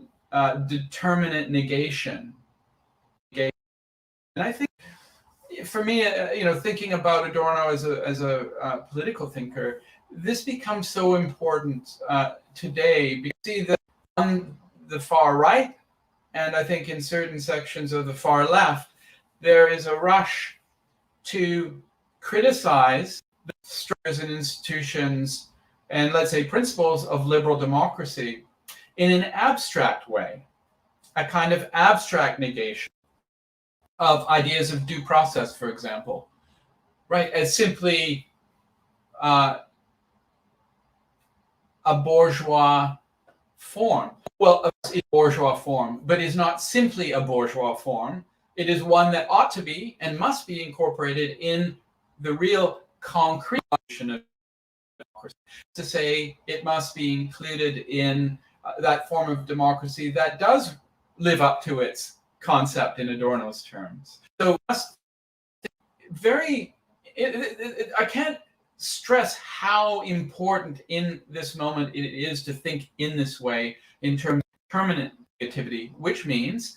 determinate negation. And I think, for me, thinking about Adorno as a political thinker, this becomes so important today, because you see that on the far right, and I think in certain sections of the far left, there is a rush to criticize the structures and institutions and, let's say, principles of liberal democracy in an abstract way, a kind of abstract negation of ideas of due process, for example, right, as simply a bourgeois form. Well, a bourgeois form, but is not simply a bourgeois form. It is one that ought to be and must be incorporated in the real concrete of democracy. To say it must be included in that form of democracy that does live up to its concept in Adorno's terms. So I can't stress how important in this moment it is to think in this way in terms of permanent negativity, which means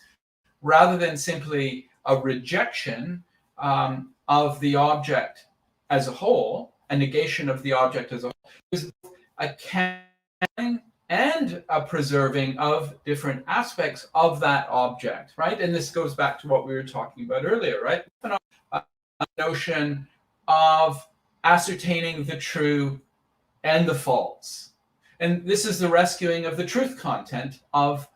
rather than simply a rejection of the object as a whole, a negation of the object as a whole, is a canceling and a preserving of different aspects of that object, right? And this goes back to what we were talking about earlier, right? A notion of ascertaining the true and the false. And this is the rescuing of the truth content of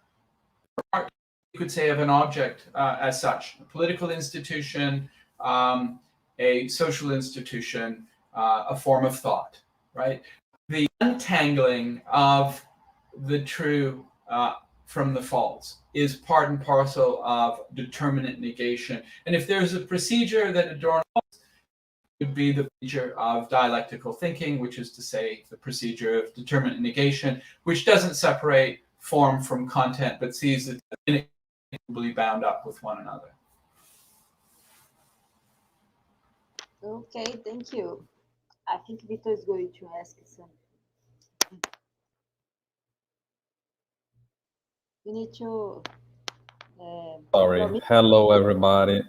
art, you could say, of an object as such, a political institution, a social institution, a form of thought, right? The untangling of the true from the false is part and parcel of determinate negation. And if there's a procedure that Adorno would be the procedure of dialectical thinking, which is to say the procedure of determinate negation, which doesn't separate form from content, but sees it inextricably bound up with one another. Okay, thank you. I think Victor is going to ask something. You need to... Sorry. Hello, everybody.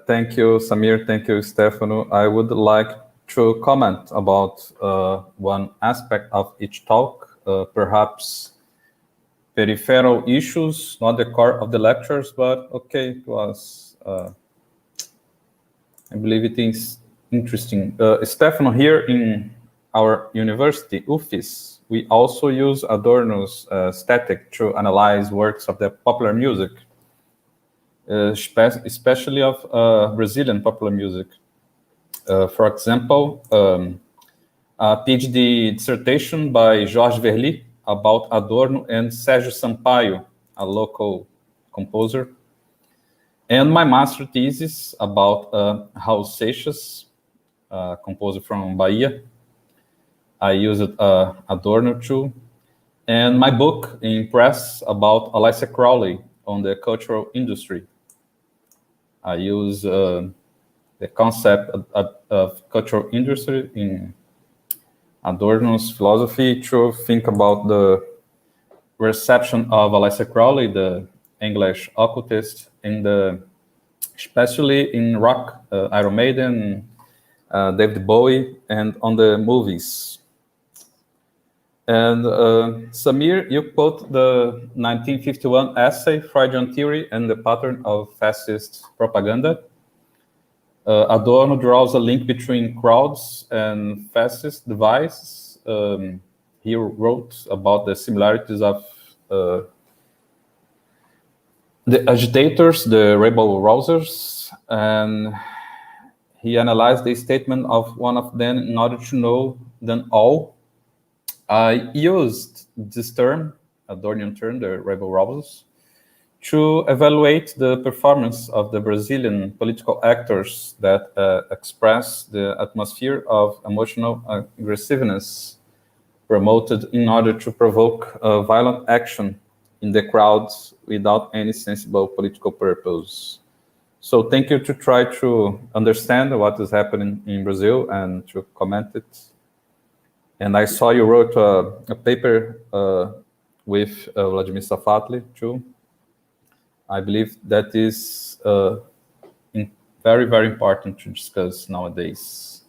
Thank you, Samir. Thank you, Stefano. I would like to comment about one aspect of each talk, perhaps peripheral issues, not the core of the lectures, but okay, it was, I believe it is interesting. Stefano, here in our university, Ufes, we also use Adorno's aesthetic to analyze works of the popular music, especially of Brazilian popular music. For example, a PhD dissertation by Jorge Verli about Adorno and Sérgio Sampaio, a local composer, and my master thesis about Raul Seixas, a composer from Bahia. I used Adorno too, and my book in press about Alicia Crowley on the cultural industry. I use the concept of cultural industry in Adorno's philosophy to think about the reception of Alicia Crowley, the English occultist, especially in rock, Iron Maiden, David Bowie, and on the movies. And Samir, you quote the 1951 essay, Freudian Theory and the Pattern of Fascist Propaganda. Adorno draws a link between crowds and fascist devices. He wrote about the similarities of the agitators, the rebel rousers, and he analyzed the statement of one of them in order to know them all. I used this term, Adornian term, the rebel rousers, to evaluate the performance of the Brazilian political actors that express the atmosphere of emotional aggressiveness promoted in order to provoke violent action in the crowds without any sensible political purpose. So thank you to try to understand what is happening in Brazil and to comment it. And I saw you wrote a paper with Vladimir Safatli too. I believe that is very, very important to discuss nowadays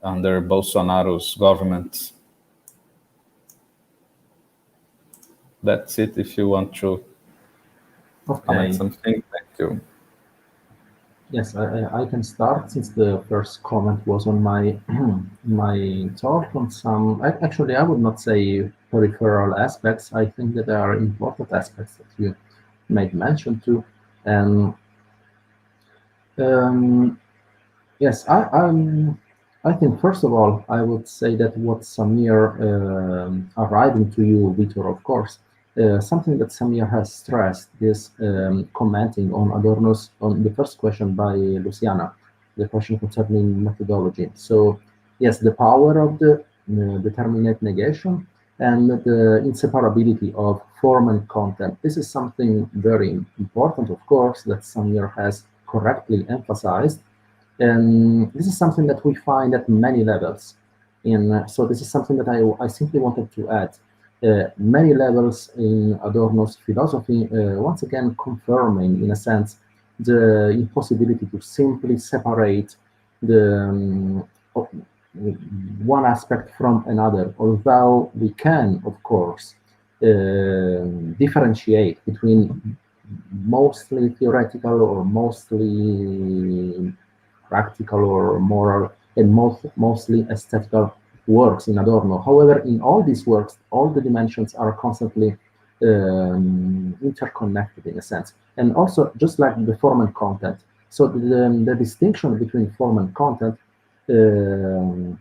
under Bolsonaro's government. That's it. If you want to comment something, thank you. Yes, I can start, since the first comment was on my my talk on some. Actually, I would not say peripheral aspects. I think that there are important aspects that you made mention to, and yes, I think first of all I would say that what Samir arriving to you, Vitor, of course. Something that Samir has stressed is commenting on Adorno's, on the first question by Luciana, the question concerning methodology. So, yes, the power of the determinate negation and the inseparability of form and content. This is something very important, of course, that Samir has correctly emphasized. And this is something that we find at many levels. So this is something that I simply wanted to add. Many levels in Adorno's philosophy, once again confirming, in a sense, the impossibility to simply separate the one aspect from another, although we can, of course, differentiate between mostly theoretical or mostly practical or moral and mostly aesthetical works in Adorno. However, in all these works, all the dimensions are constantly interconnected in a sense. And also, just like the form and content. So the distinction between form and content, and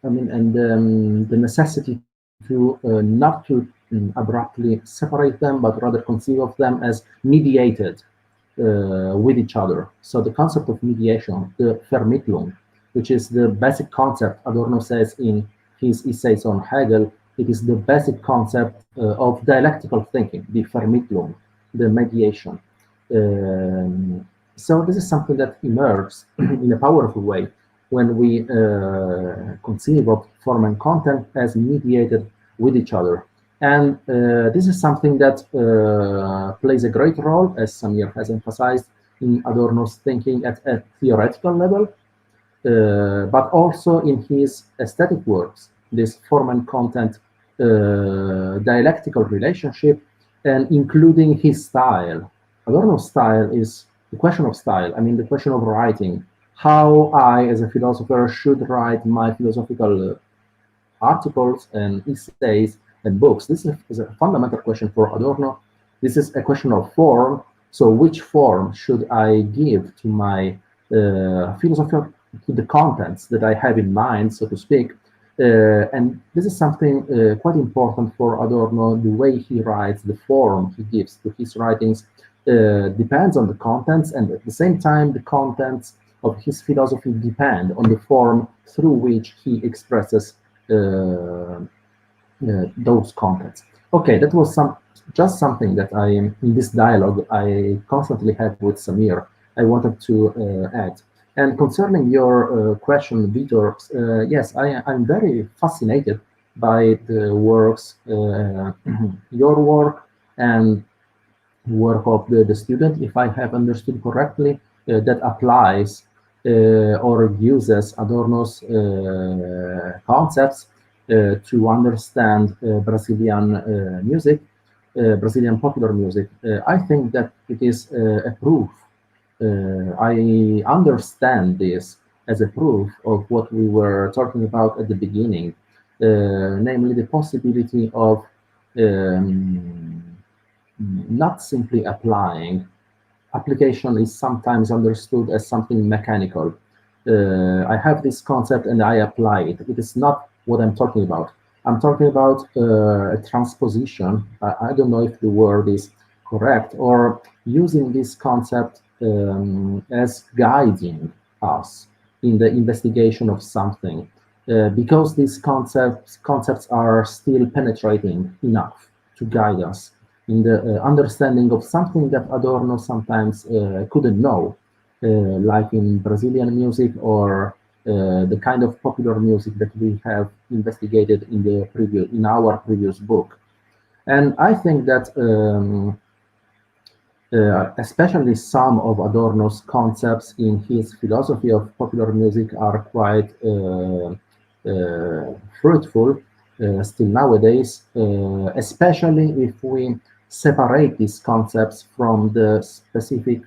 the necessity to not to abruptly separate them, but rather conceive of them as mediated with each other. So the concept of mediation, the Vermittlung, which is the basic concept, Adorno says in his essays on Hegel, it is the basic concept of dialectical thinking, the Vermittlung, the mediation. So this is something that emerges in a powerful way when we conceive of form and content as mediated with each other. And this is something that plays a great role, as Samir has emphasized, in Adorno's thinking at a theoretical level, but also in his aesthetic works, this form and content dialectical relationship, and including his style. Adorno's style is the question of style, the question of writing, how I, as a philosopher, should write my philosophical articles and essays and books. This is a fundamental question for Adorno. This is a question of form. So which form should I give to my philosophy, to the contents that I have in mind, so to speak? And this is something quite important for Adorno. The way he writes, the form he gives to his writings depends on the contents, and at the same time, the contents of his philosophy depend on the form through which he expresses those contents. Okay, that was just something that in this dialogue I constantly had with Samir, I wanted to add. And concerning your question, Vitor, yes, I'm very fascinated by the works, your work and work of the student, if I have understood correctly, that applies or uses Adorno's concepts to understand Brazilian music, Brazilian popular music. I think that it is a proof. I understand this as a proof of what we were talking about at the beginning, namely the possibility of not simply applying. Application is sometimes understood as something mechanical. I have this concept and I apply it. It is not what I'm talking about. I'm talking about a transposition. I don't know if the word is correct, or using this concept as guiding us in the investigation of something, because these concepts are still penetrating enough to guide us. in the understanding of something that Adorno sometimes couldn't know, like in Brazilian music or the kind of popular music that we have investigated in our previous book. And I think that especially some of Adorno's concepts in his philosophy of popular music are quite fruitful still nowadays, especially if we separate these concepts from the specific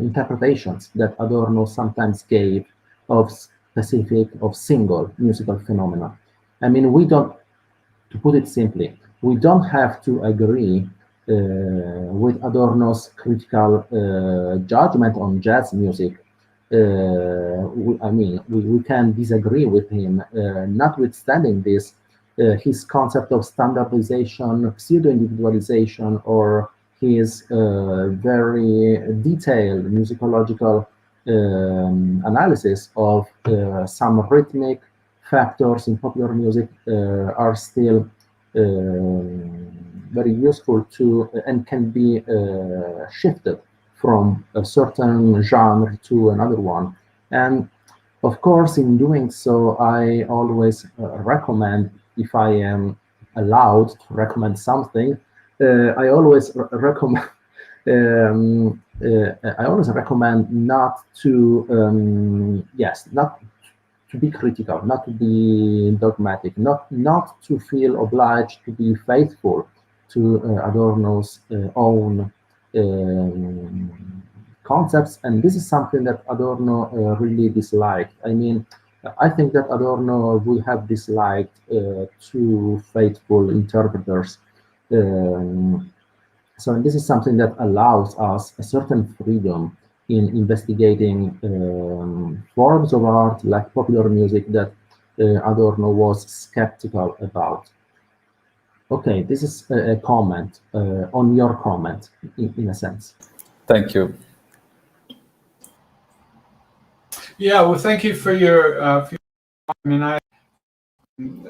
interpretations that Adorno sometimes gave of single musical phenomena. I mean, to put it simply, we don't have to agree with Adorno's critical judgment on jazz music. We can disagree with him. Notwithstanding this, his concept of standardization, pseudo-individualization, or his very detailed musicological analysis of some rhythmic factors in popular music are still very useful to and can be shifted from a certain genre to another one. And of course, in doing so, I always recommend, if I am allowed to recommend something, I always recommend. I always recommend not to, not to be critical, not to be dogmatic, not to feel obliged to be faithful to Adorno's own concepts. And this is something that Adorno really disliked. I mean, I think that Adorno would have disliked too faithful interpreters. So this is something that allows us a certain freedom in investigating forms of art like popular music that Adorno was skeptical about. Okay, this is a comment on your comment, in a sense. Thank you. Yeah, well, thank you for your. I mean, I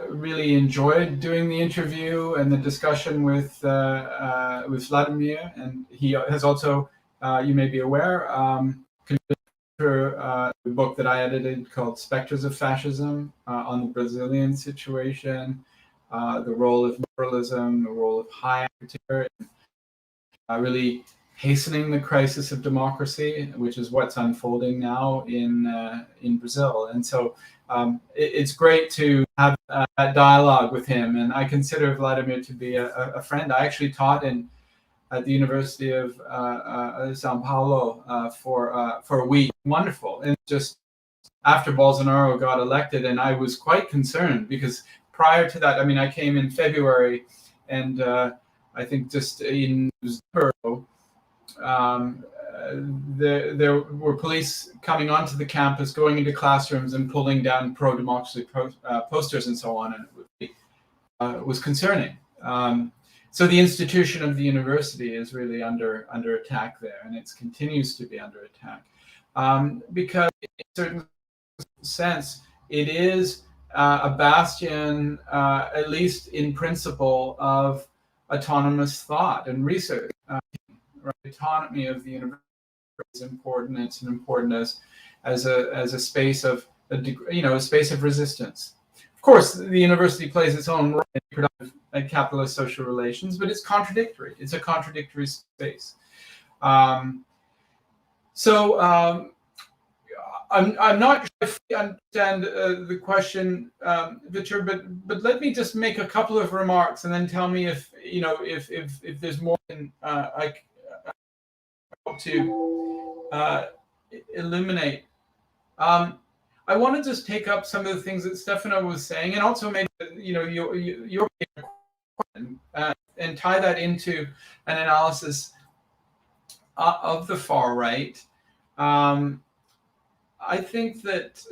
really enjoyed doing the interview and the discussion with Vladimir, and he has also, you may be aware, a book that I edited called Spectres of Fascism on the Brazilian situation, the role of liberalism, the role of high actor, really hastening the crisis of democracy, which is what's unfolding now in Brazil. And so it's great to have that dialogue with him. And I consider Vladimir to be a friend. I actually taught at the University of São Paulo for a week. Wonderful. And just after Bolsonaro got elected, and I was quite concerned because prior to that, I mean, I came in February, and I think just in December, there were police coming onto the campus, going into classrooms and pulling down pro-democracy posters and so on, and it was concerning. So the institution of the university is really under attack there, and it continues to be under attack because, in a certain sense, it is a bastion, at least in principle, of autonomous thought and research. Right? Autonomy of the university is important. It's important as a space of a space of resistance. Of course, the university plays its own role in productive and capitalist social relations, but it's contradictory. It's a contradictory space. I'm not sure if I understand the question, Victor, but let me just make a couple of remarks and then tell me if there's more I hope to illuminate. I want to just take up some of the things that Stefano was saying, and also maybe your and tie that into an analysis of the far right. I think that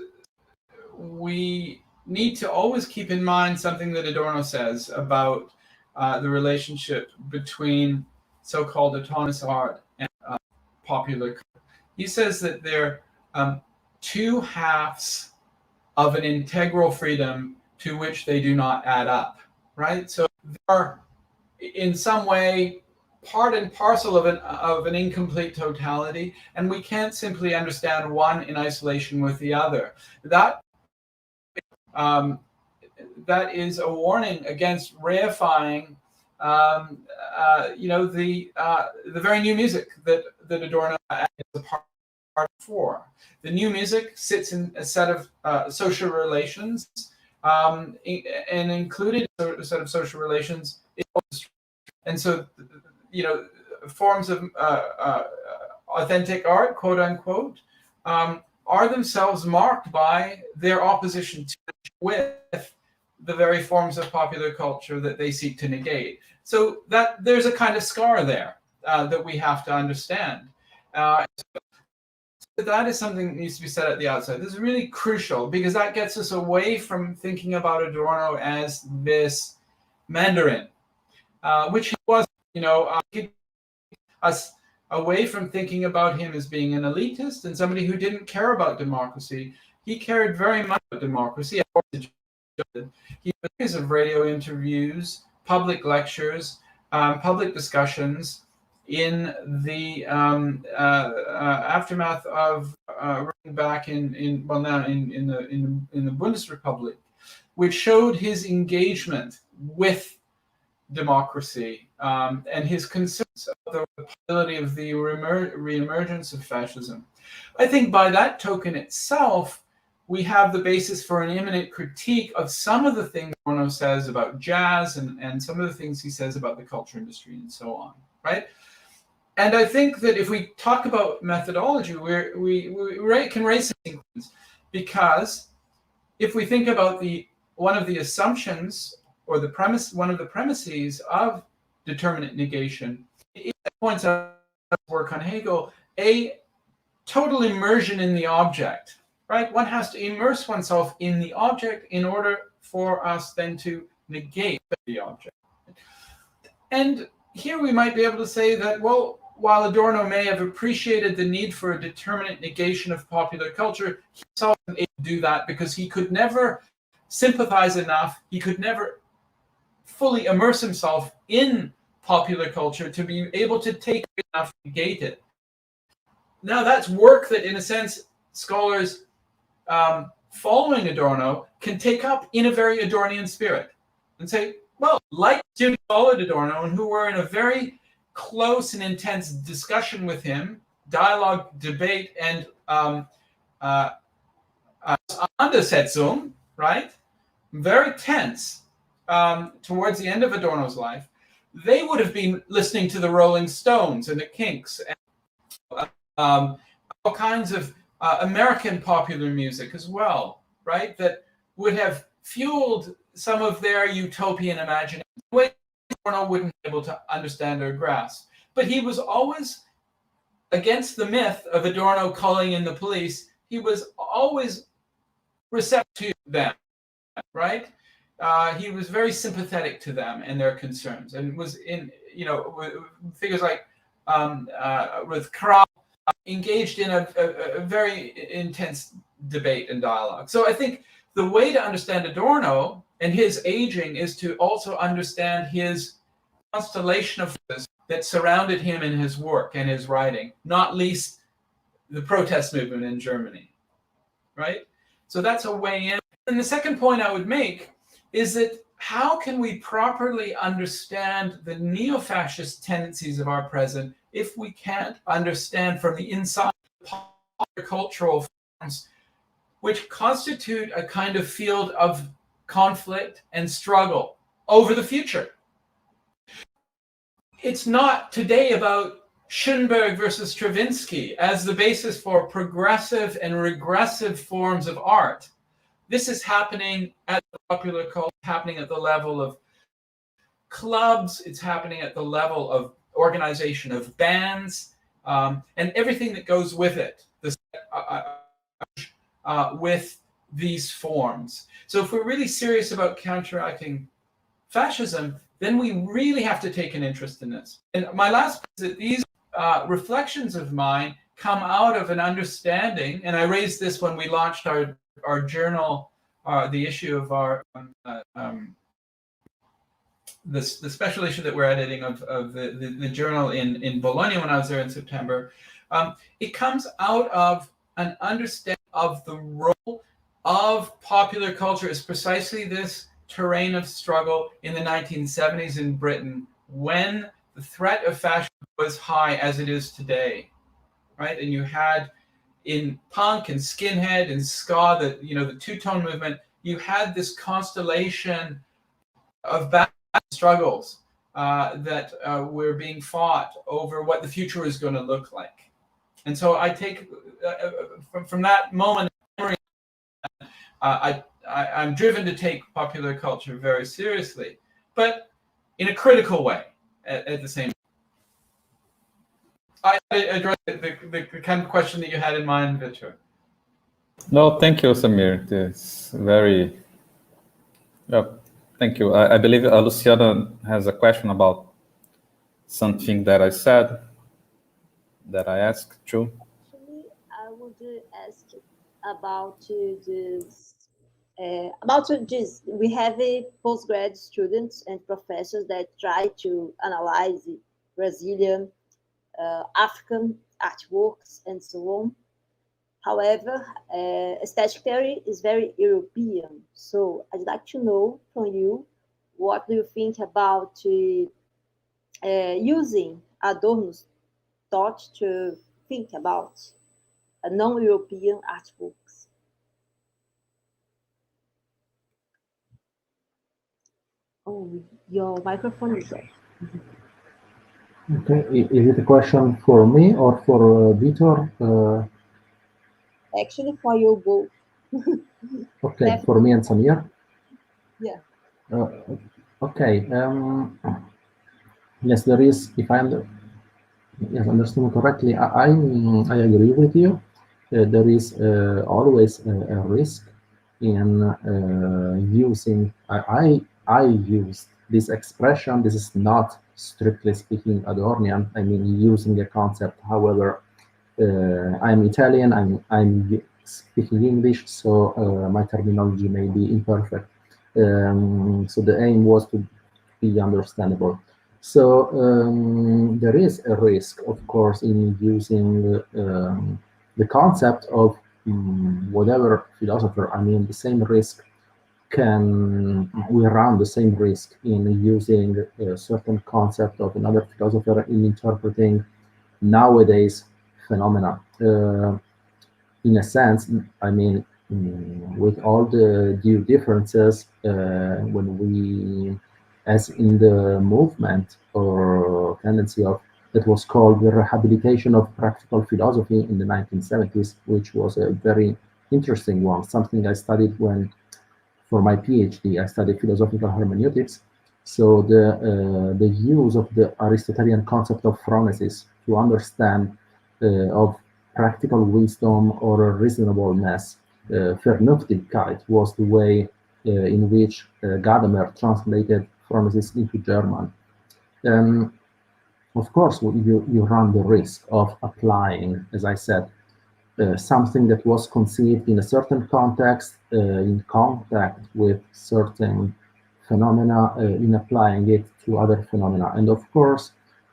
we need to always keep in mind something that Adorno says about the relationship between so-called autonomous art and popular culture. He says that they're two halves of an integral freedom to which they do not add up, right? So there are in some way part and parcel of an incomplete totality, and we can't simply understand one in isolation with the other. That is a warning against reifying, the very new music that Adorno is a part for. The new music sits in a set of social relations, and included a set of social relations. And so, forms of authentic art, quote unquote, are themselves marked by their opposition with the very forms of popular culture that they seek to negate. So that there's a kind of scar there that we have to understand. That is something that needs to be said at the outset. This is really crucial because that gets us away from thinking about Adorno as this Mandarin, which he was, us away from thinking about him as being an elitist and somebody who didn't care about democracy. He cared very much about democracy. He had a series of radio interviews, public lectures, public discussions in the aftermath of back in the Bundesrepublik, which showed his engagement with democracy and his concerns about the possibility of the reemergence of fascism. I think by that token itself, we have the basis for an imminent critique of some of the things Adorno says about jazz and some of the things he says about the culture industry and so on, right? And I think that if we talk about methodology, we can raise sequence, because if we think about one of the assumptions or the premise, one of the premises of determinate negation, it points out work on Hegel, a total immersion in the object, right? One has to immerse oneself in the object in order for us then to negate the object. And here we might be able to say that, well, while Adorno may have appreciated the need for a determinate negation of popular culture, he himself wasn't able to do that because he could never sympathize enough, he could never fully immerse himself in popular culture to be able to take enough to negate it. Now that's work that, in a sense, scholars following Adorno can take up in a very Adornian spirit and say, well, like students who followed Adorno and who were in a very close and intense discussion with him, dialogue, debate, and Auseinandersetzung, right? Very tense towards the end of Adorno's life. They would have been listening to the Rolling Stones and the Kinks and all kinds of American popular music as well, right? That would have fueled some of their utopian imagination. Adorno wouldn't be able to understand or grasp. But he was always against the myth of Adorno calling in the police. He was always receptive to them, right? He was very sympathetic to them and their concerns, and was in, figures like with Krauss, engaged in a very intense debate and dialogue. So I think the way to understand Adorno and his aging is to also understand his constellation of forces that surrounded him in his work and his writing, not least the protest movement in Germany, right? So that's a way in. And the second point I would make is that how can we properly understand the neo-fascist tendencies of our present if we can't understand from the inside the cultural forms which constitute a kind of field of conflict and struggle over the future? It's not today about Schoenberg versus Stravinsky as the basis for progressive and regressive forms of art. This is happening at the popular culture, happening at the level of clubs, it's happening at the level of organization of bands, and everything that goes with it, with these forms. So if we're really serious about counteracting fascism, then we really have to take an interest in this. And my last point is that these reflections of mine come out of an understanding, and I raised this when we launched our journal, the issue of our the special issue that we're editing of the journal in Bologna when I was there in September, it comes out of an understanding of the role of popular culture as precisely this terrain of struggle in the 1970s in Britain, when the threat of fascism was high as it is today, right? And you had in punk and skinhead and ska, the two-tone movement, you had this constellation of battle struggles that were being fought over what the future is going to look like. And so I take from that moment, I'm driven to take popular culture very seriously, but in a critical way at the same time. I addressed the kind of question that you had in mind, Victor. No, thank you, Samir. It's very... thank you. I believe Luciana has a question about something that I said, that I asked too. Actually, I would ask about this. About this, we have postgrad students and professors that try to analyze Brazilian, African artworks and so on. However, aesthetic theory is very European. So I'd like to know from you, what do you think about using Adorno's thought to think about non-European artworks? Oh, your microphone is off. Okay, is it a question for me or for Vitor? Actually, for you both. Okay, for me and Samir? Yeah. Okay. Yes, there is, if I understand correctly, I agree with you. There is always a risk in using, I use this expression. This is not strictly speaking Adornian. I mean, using a concept. However, I'm Italian. I'm speaking English, so my terminology may be imperfect. So the aim was to be understandable. So there is a risk, of course, in using the concept of whatever philosopher. I mean, the same risk we run the same risk in using a certain concept of another philosopher in interpreting nowadays phenomena. In a sense, I mean, with all the due differences, when we, as in the movement or tendency of that was called the Rehabilitation of Practical Philosophy in the 1970s, which was a very interesting one, something I studied for my PhD, I studied philosophical hermeneutics. So the use of the Aristotelian concept of phronesis to understand of practical wisdom or reasonableness, Vernünftigkeit, was the way in which Gadamer translated phronesis into German. Of course, you run the risk of applying, as I said, something that was conceived in a certain context, in contact with certain phenomena, in applying it to other phenomena. And of course,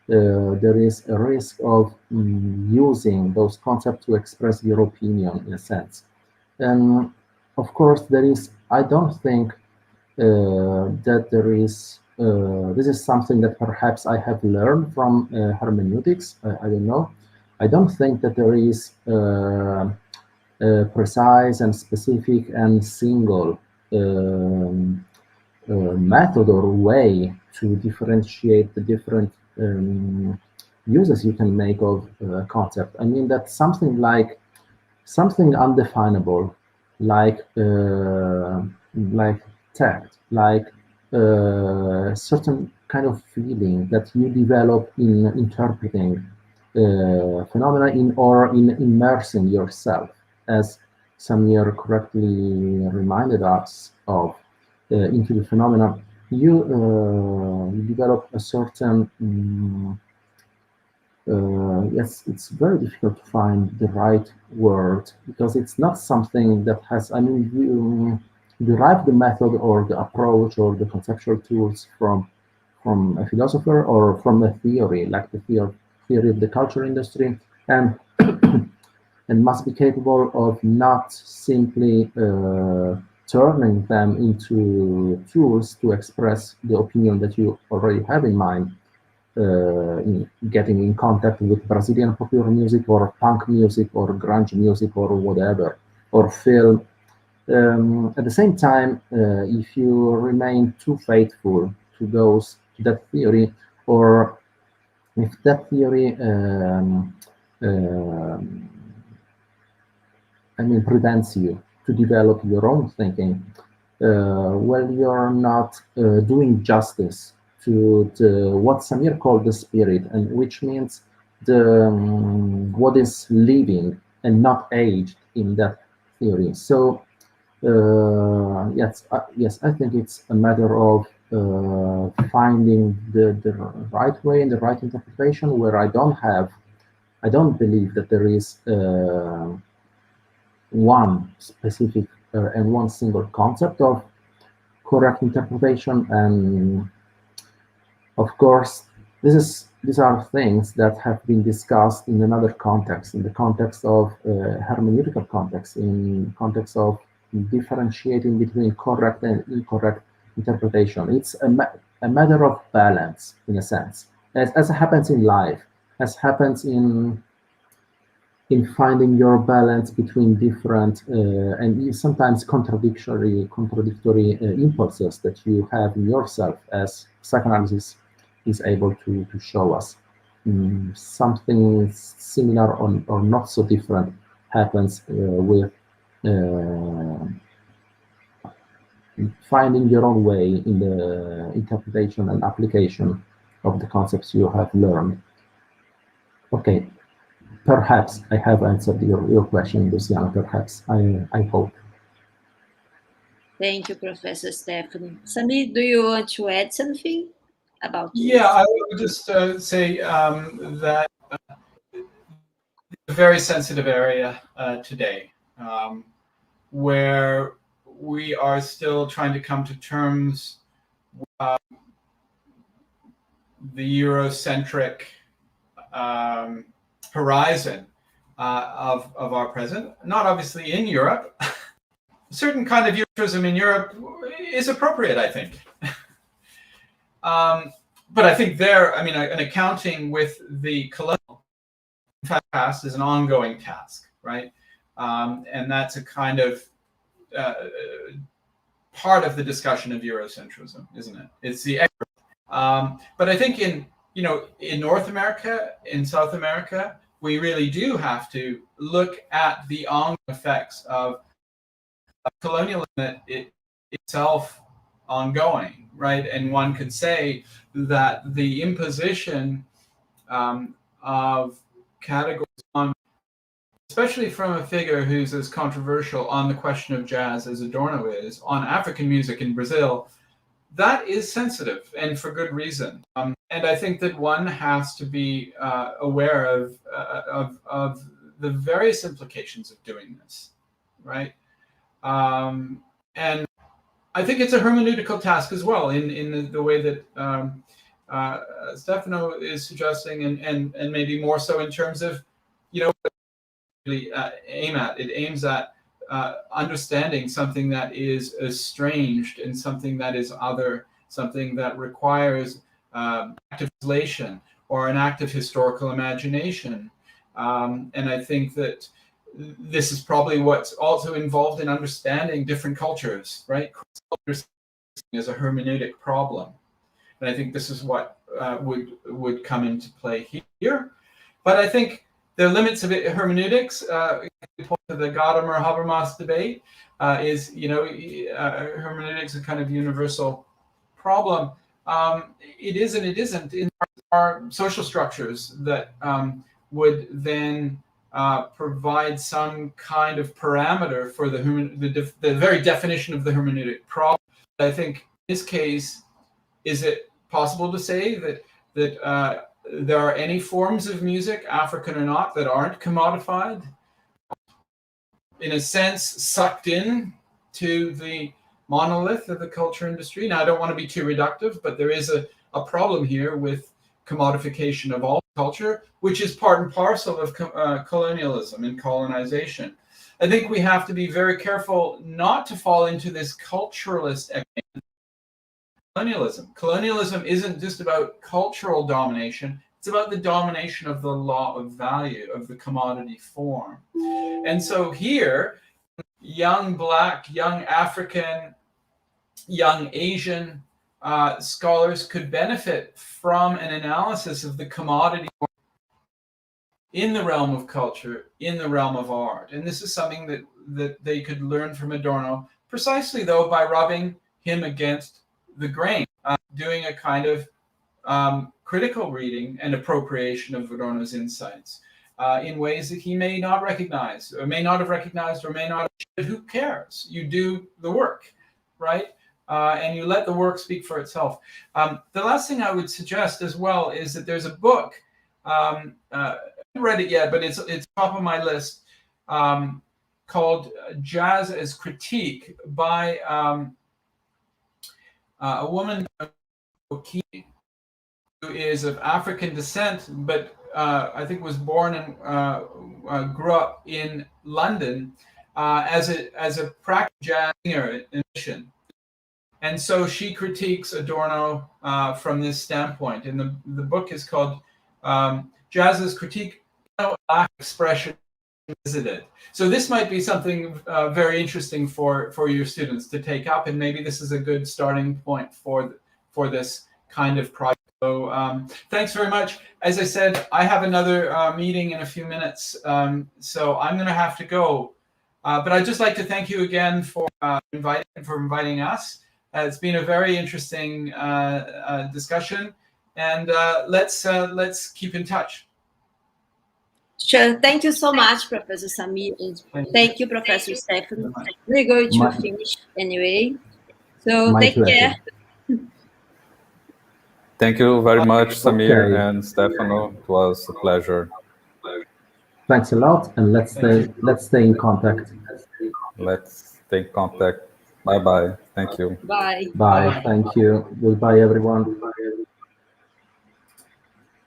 there is a risk of using those concepts to express your opinion, in a sense. And of course, I don't think that there is, this is something that perhaps I have learned from hermeneutics, I don't know. I don't think that there is a precise and specific and single method or way to differentiate the different uses you can make of a concept. I mean, that's something like something undefinable, like tact, like certain kind of feeling that you develop in interpreting phenomena or in immersing yourself, as Samir correctly reminded us of, into the phenomena. You develop a certain yes, it's very difficult to find the right word, because it's not something that has, I mean, you derive the method or the approach or the conceptual tools from from a philosopher or from a theory, like the theory of the culture industry, and and must be capable of not simply turning them into tools to express the opinion that you already have in mind, getting in contact with Brazilian popular music or punk music or grunge music or whatever, or film. At the same time, if you remain too faithful to that theory, or if that theory prevents you to develop your own thinking, well, you're not doing justice to what Samir called the spirit, and which means what is living and not aged in that theory. So yes, I think it's a matter of finding the right way and the right interpretation, where I don't believe that there is one specific and one single concept of correct interpretation. And of course, these are things that have been discussed in another context, in the context of hermeneutical context, in context of differentiating between correct and incorrect interpretation. It's a matter of balance, in a sense, as happens in life, as happens in finding your balance between different and sometimes contradictory impulses that you have in yourself, as psychoanalysis is able to show us. Something similar or not so different happens with finding your own way in the interpretation and application of the concepts you have learned. Okay. Perhaps I have answered your question, Luciana. Perhaps. I hope. Thank you, Professor Stefano. Samir, do you want to add something about this? Yeah, I would just say that it's a very sensitive area today, where we are still trying to come to terms with the Eurocentric horizon of our present. Not obviously in Europe. A certain kind of Eurocentism in Europe is appropriate, I think. But I think an accounting with the colonial past is an ongoing task, right? And that's a kind of part of the discussion of Eurocentrism, isn't it? It's the but I think in North America, in South America, we really do have to look at the ongoing effects of colonialism itself ongoing, right? And one could say that the imposition of categories on, especially from a figure who's as controversial on the question of jazz as Adorno is, on African music in Brazil, that is sensitive, and for good reason. And I think that one has to be aware of the various implications of doing this, right? And I think it's a hermeneutical task as well, in the way that Stefano is suggesting, and maybe more so in terms of, really it aims at understanding something that is estranged and something that is other, something that requires active translation or an active historical imagination. And I think that this is probably what's also involved in understanding different cultures, right? Culture is a hermeneutic problem. And I think this is what would come into play here. But I think the limits of hermeneutics, to the Gadamer Habermas debate, is, hermeneutics is a kind of universal problem. It is and it isn't in our social structures that would then provide some kind of parameter for the very definition of the hermeneutic problem. I think in this case, is it possible to say that there are any forms of music, African or not, that aren't commodified, in a sense, sucked in to the monolith of the culture industry? Now, I don't want to be too reductive, but there is a problem here with commodification of all culture, which is part and parcel of colonialism and colonization. I think we have to be very careful not to fall into this culturalist colonialism. Colonialism isn't just about cultural domination, it's about the domination of the law of value, of the commodity form. And so here, young Black, young African, young Asian scholars could benefit from an analysis of the commodity in the realm of culture, in the realm of art. And this is something that they could learn from Adorno, precisely though by rubbing him against the grain, doing a kind of critical reading and appropriation of Adorno's insights in ways that he may not recognize, or may not have recognized, or may not have. Who cares? You do the work, right? And you let the work speak for itself. The last thing I would suggest as well is that there's a book, I haven't read it yet, but it's top of my list, called Jazz as Critique by a woman who is of African descent, but I think was born and grew up in London as a practicing jazz singer in mission. And so she critiques Adorno from this standpoint. And the book is called Jazz's Critique, Black Expression Visited. So this might be something very interesting for your students to take up, and maybe this is a good starting point for this kind of project. So thanks very much. As I said, I have another meeting in a few minutes, so I'm going to have to go. But I'd just like to thank you again for inviting us. It's been a very interesting discussion, and let's keep in touch. Sure. Thank you so much, Professor Samir. Thank you, Professor Stefano. We're going to finish anyway. So take care. Thank you very much, Samir and Stefano. It was a pleasure. Thanks a lot, and let's stay in contact. Let's stay in contact. Bye-bye. Thank you. Bye. Bye. Thank you. Goodbye, everyone.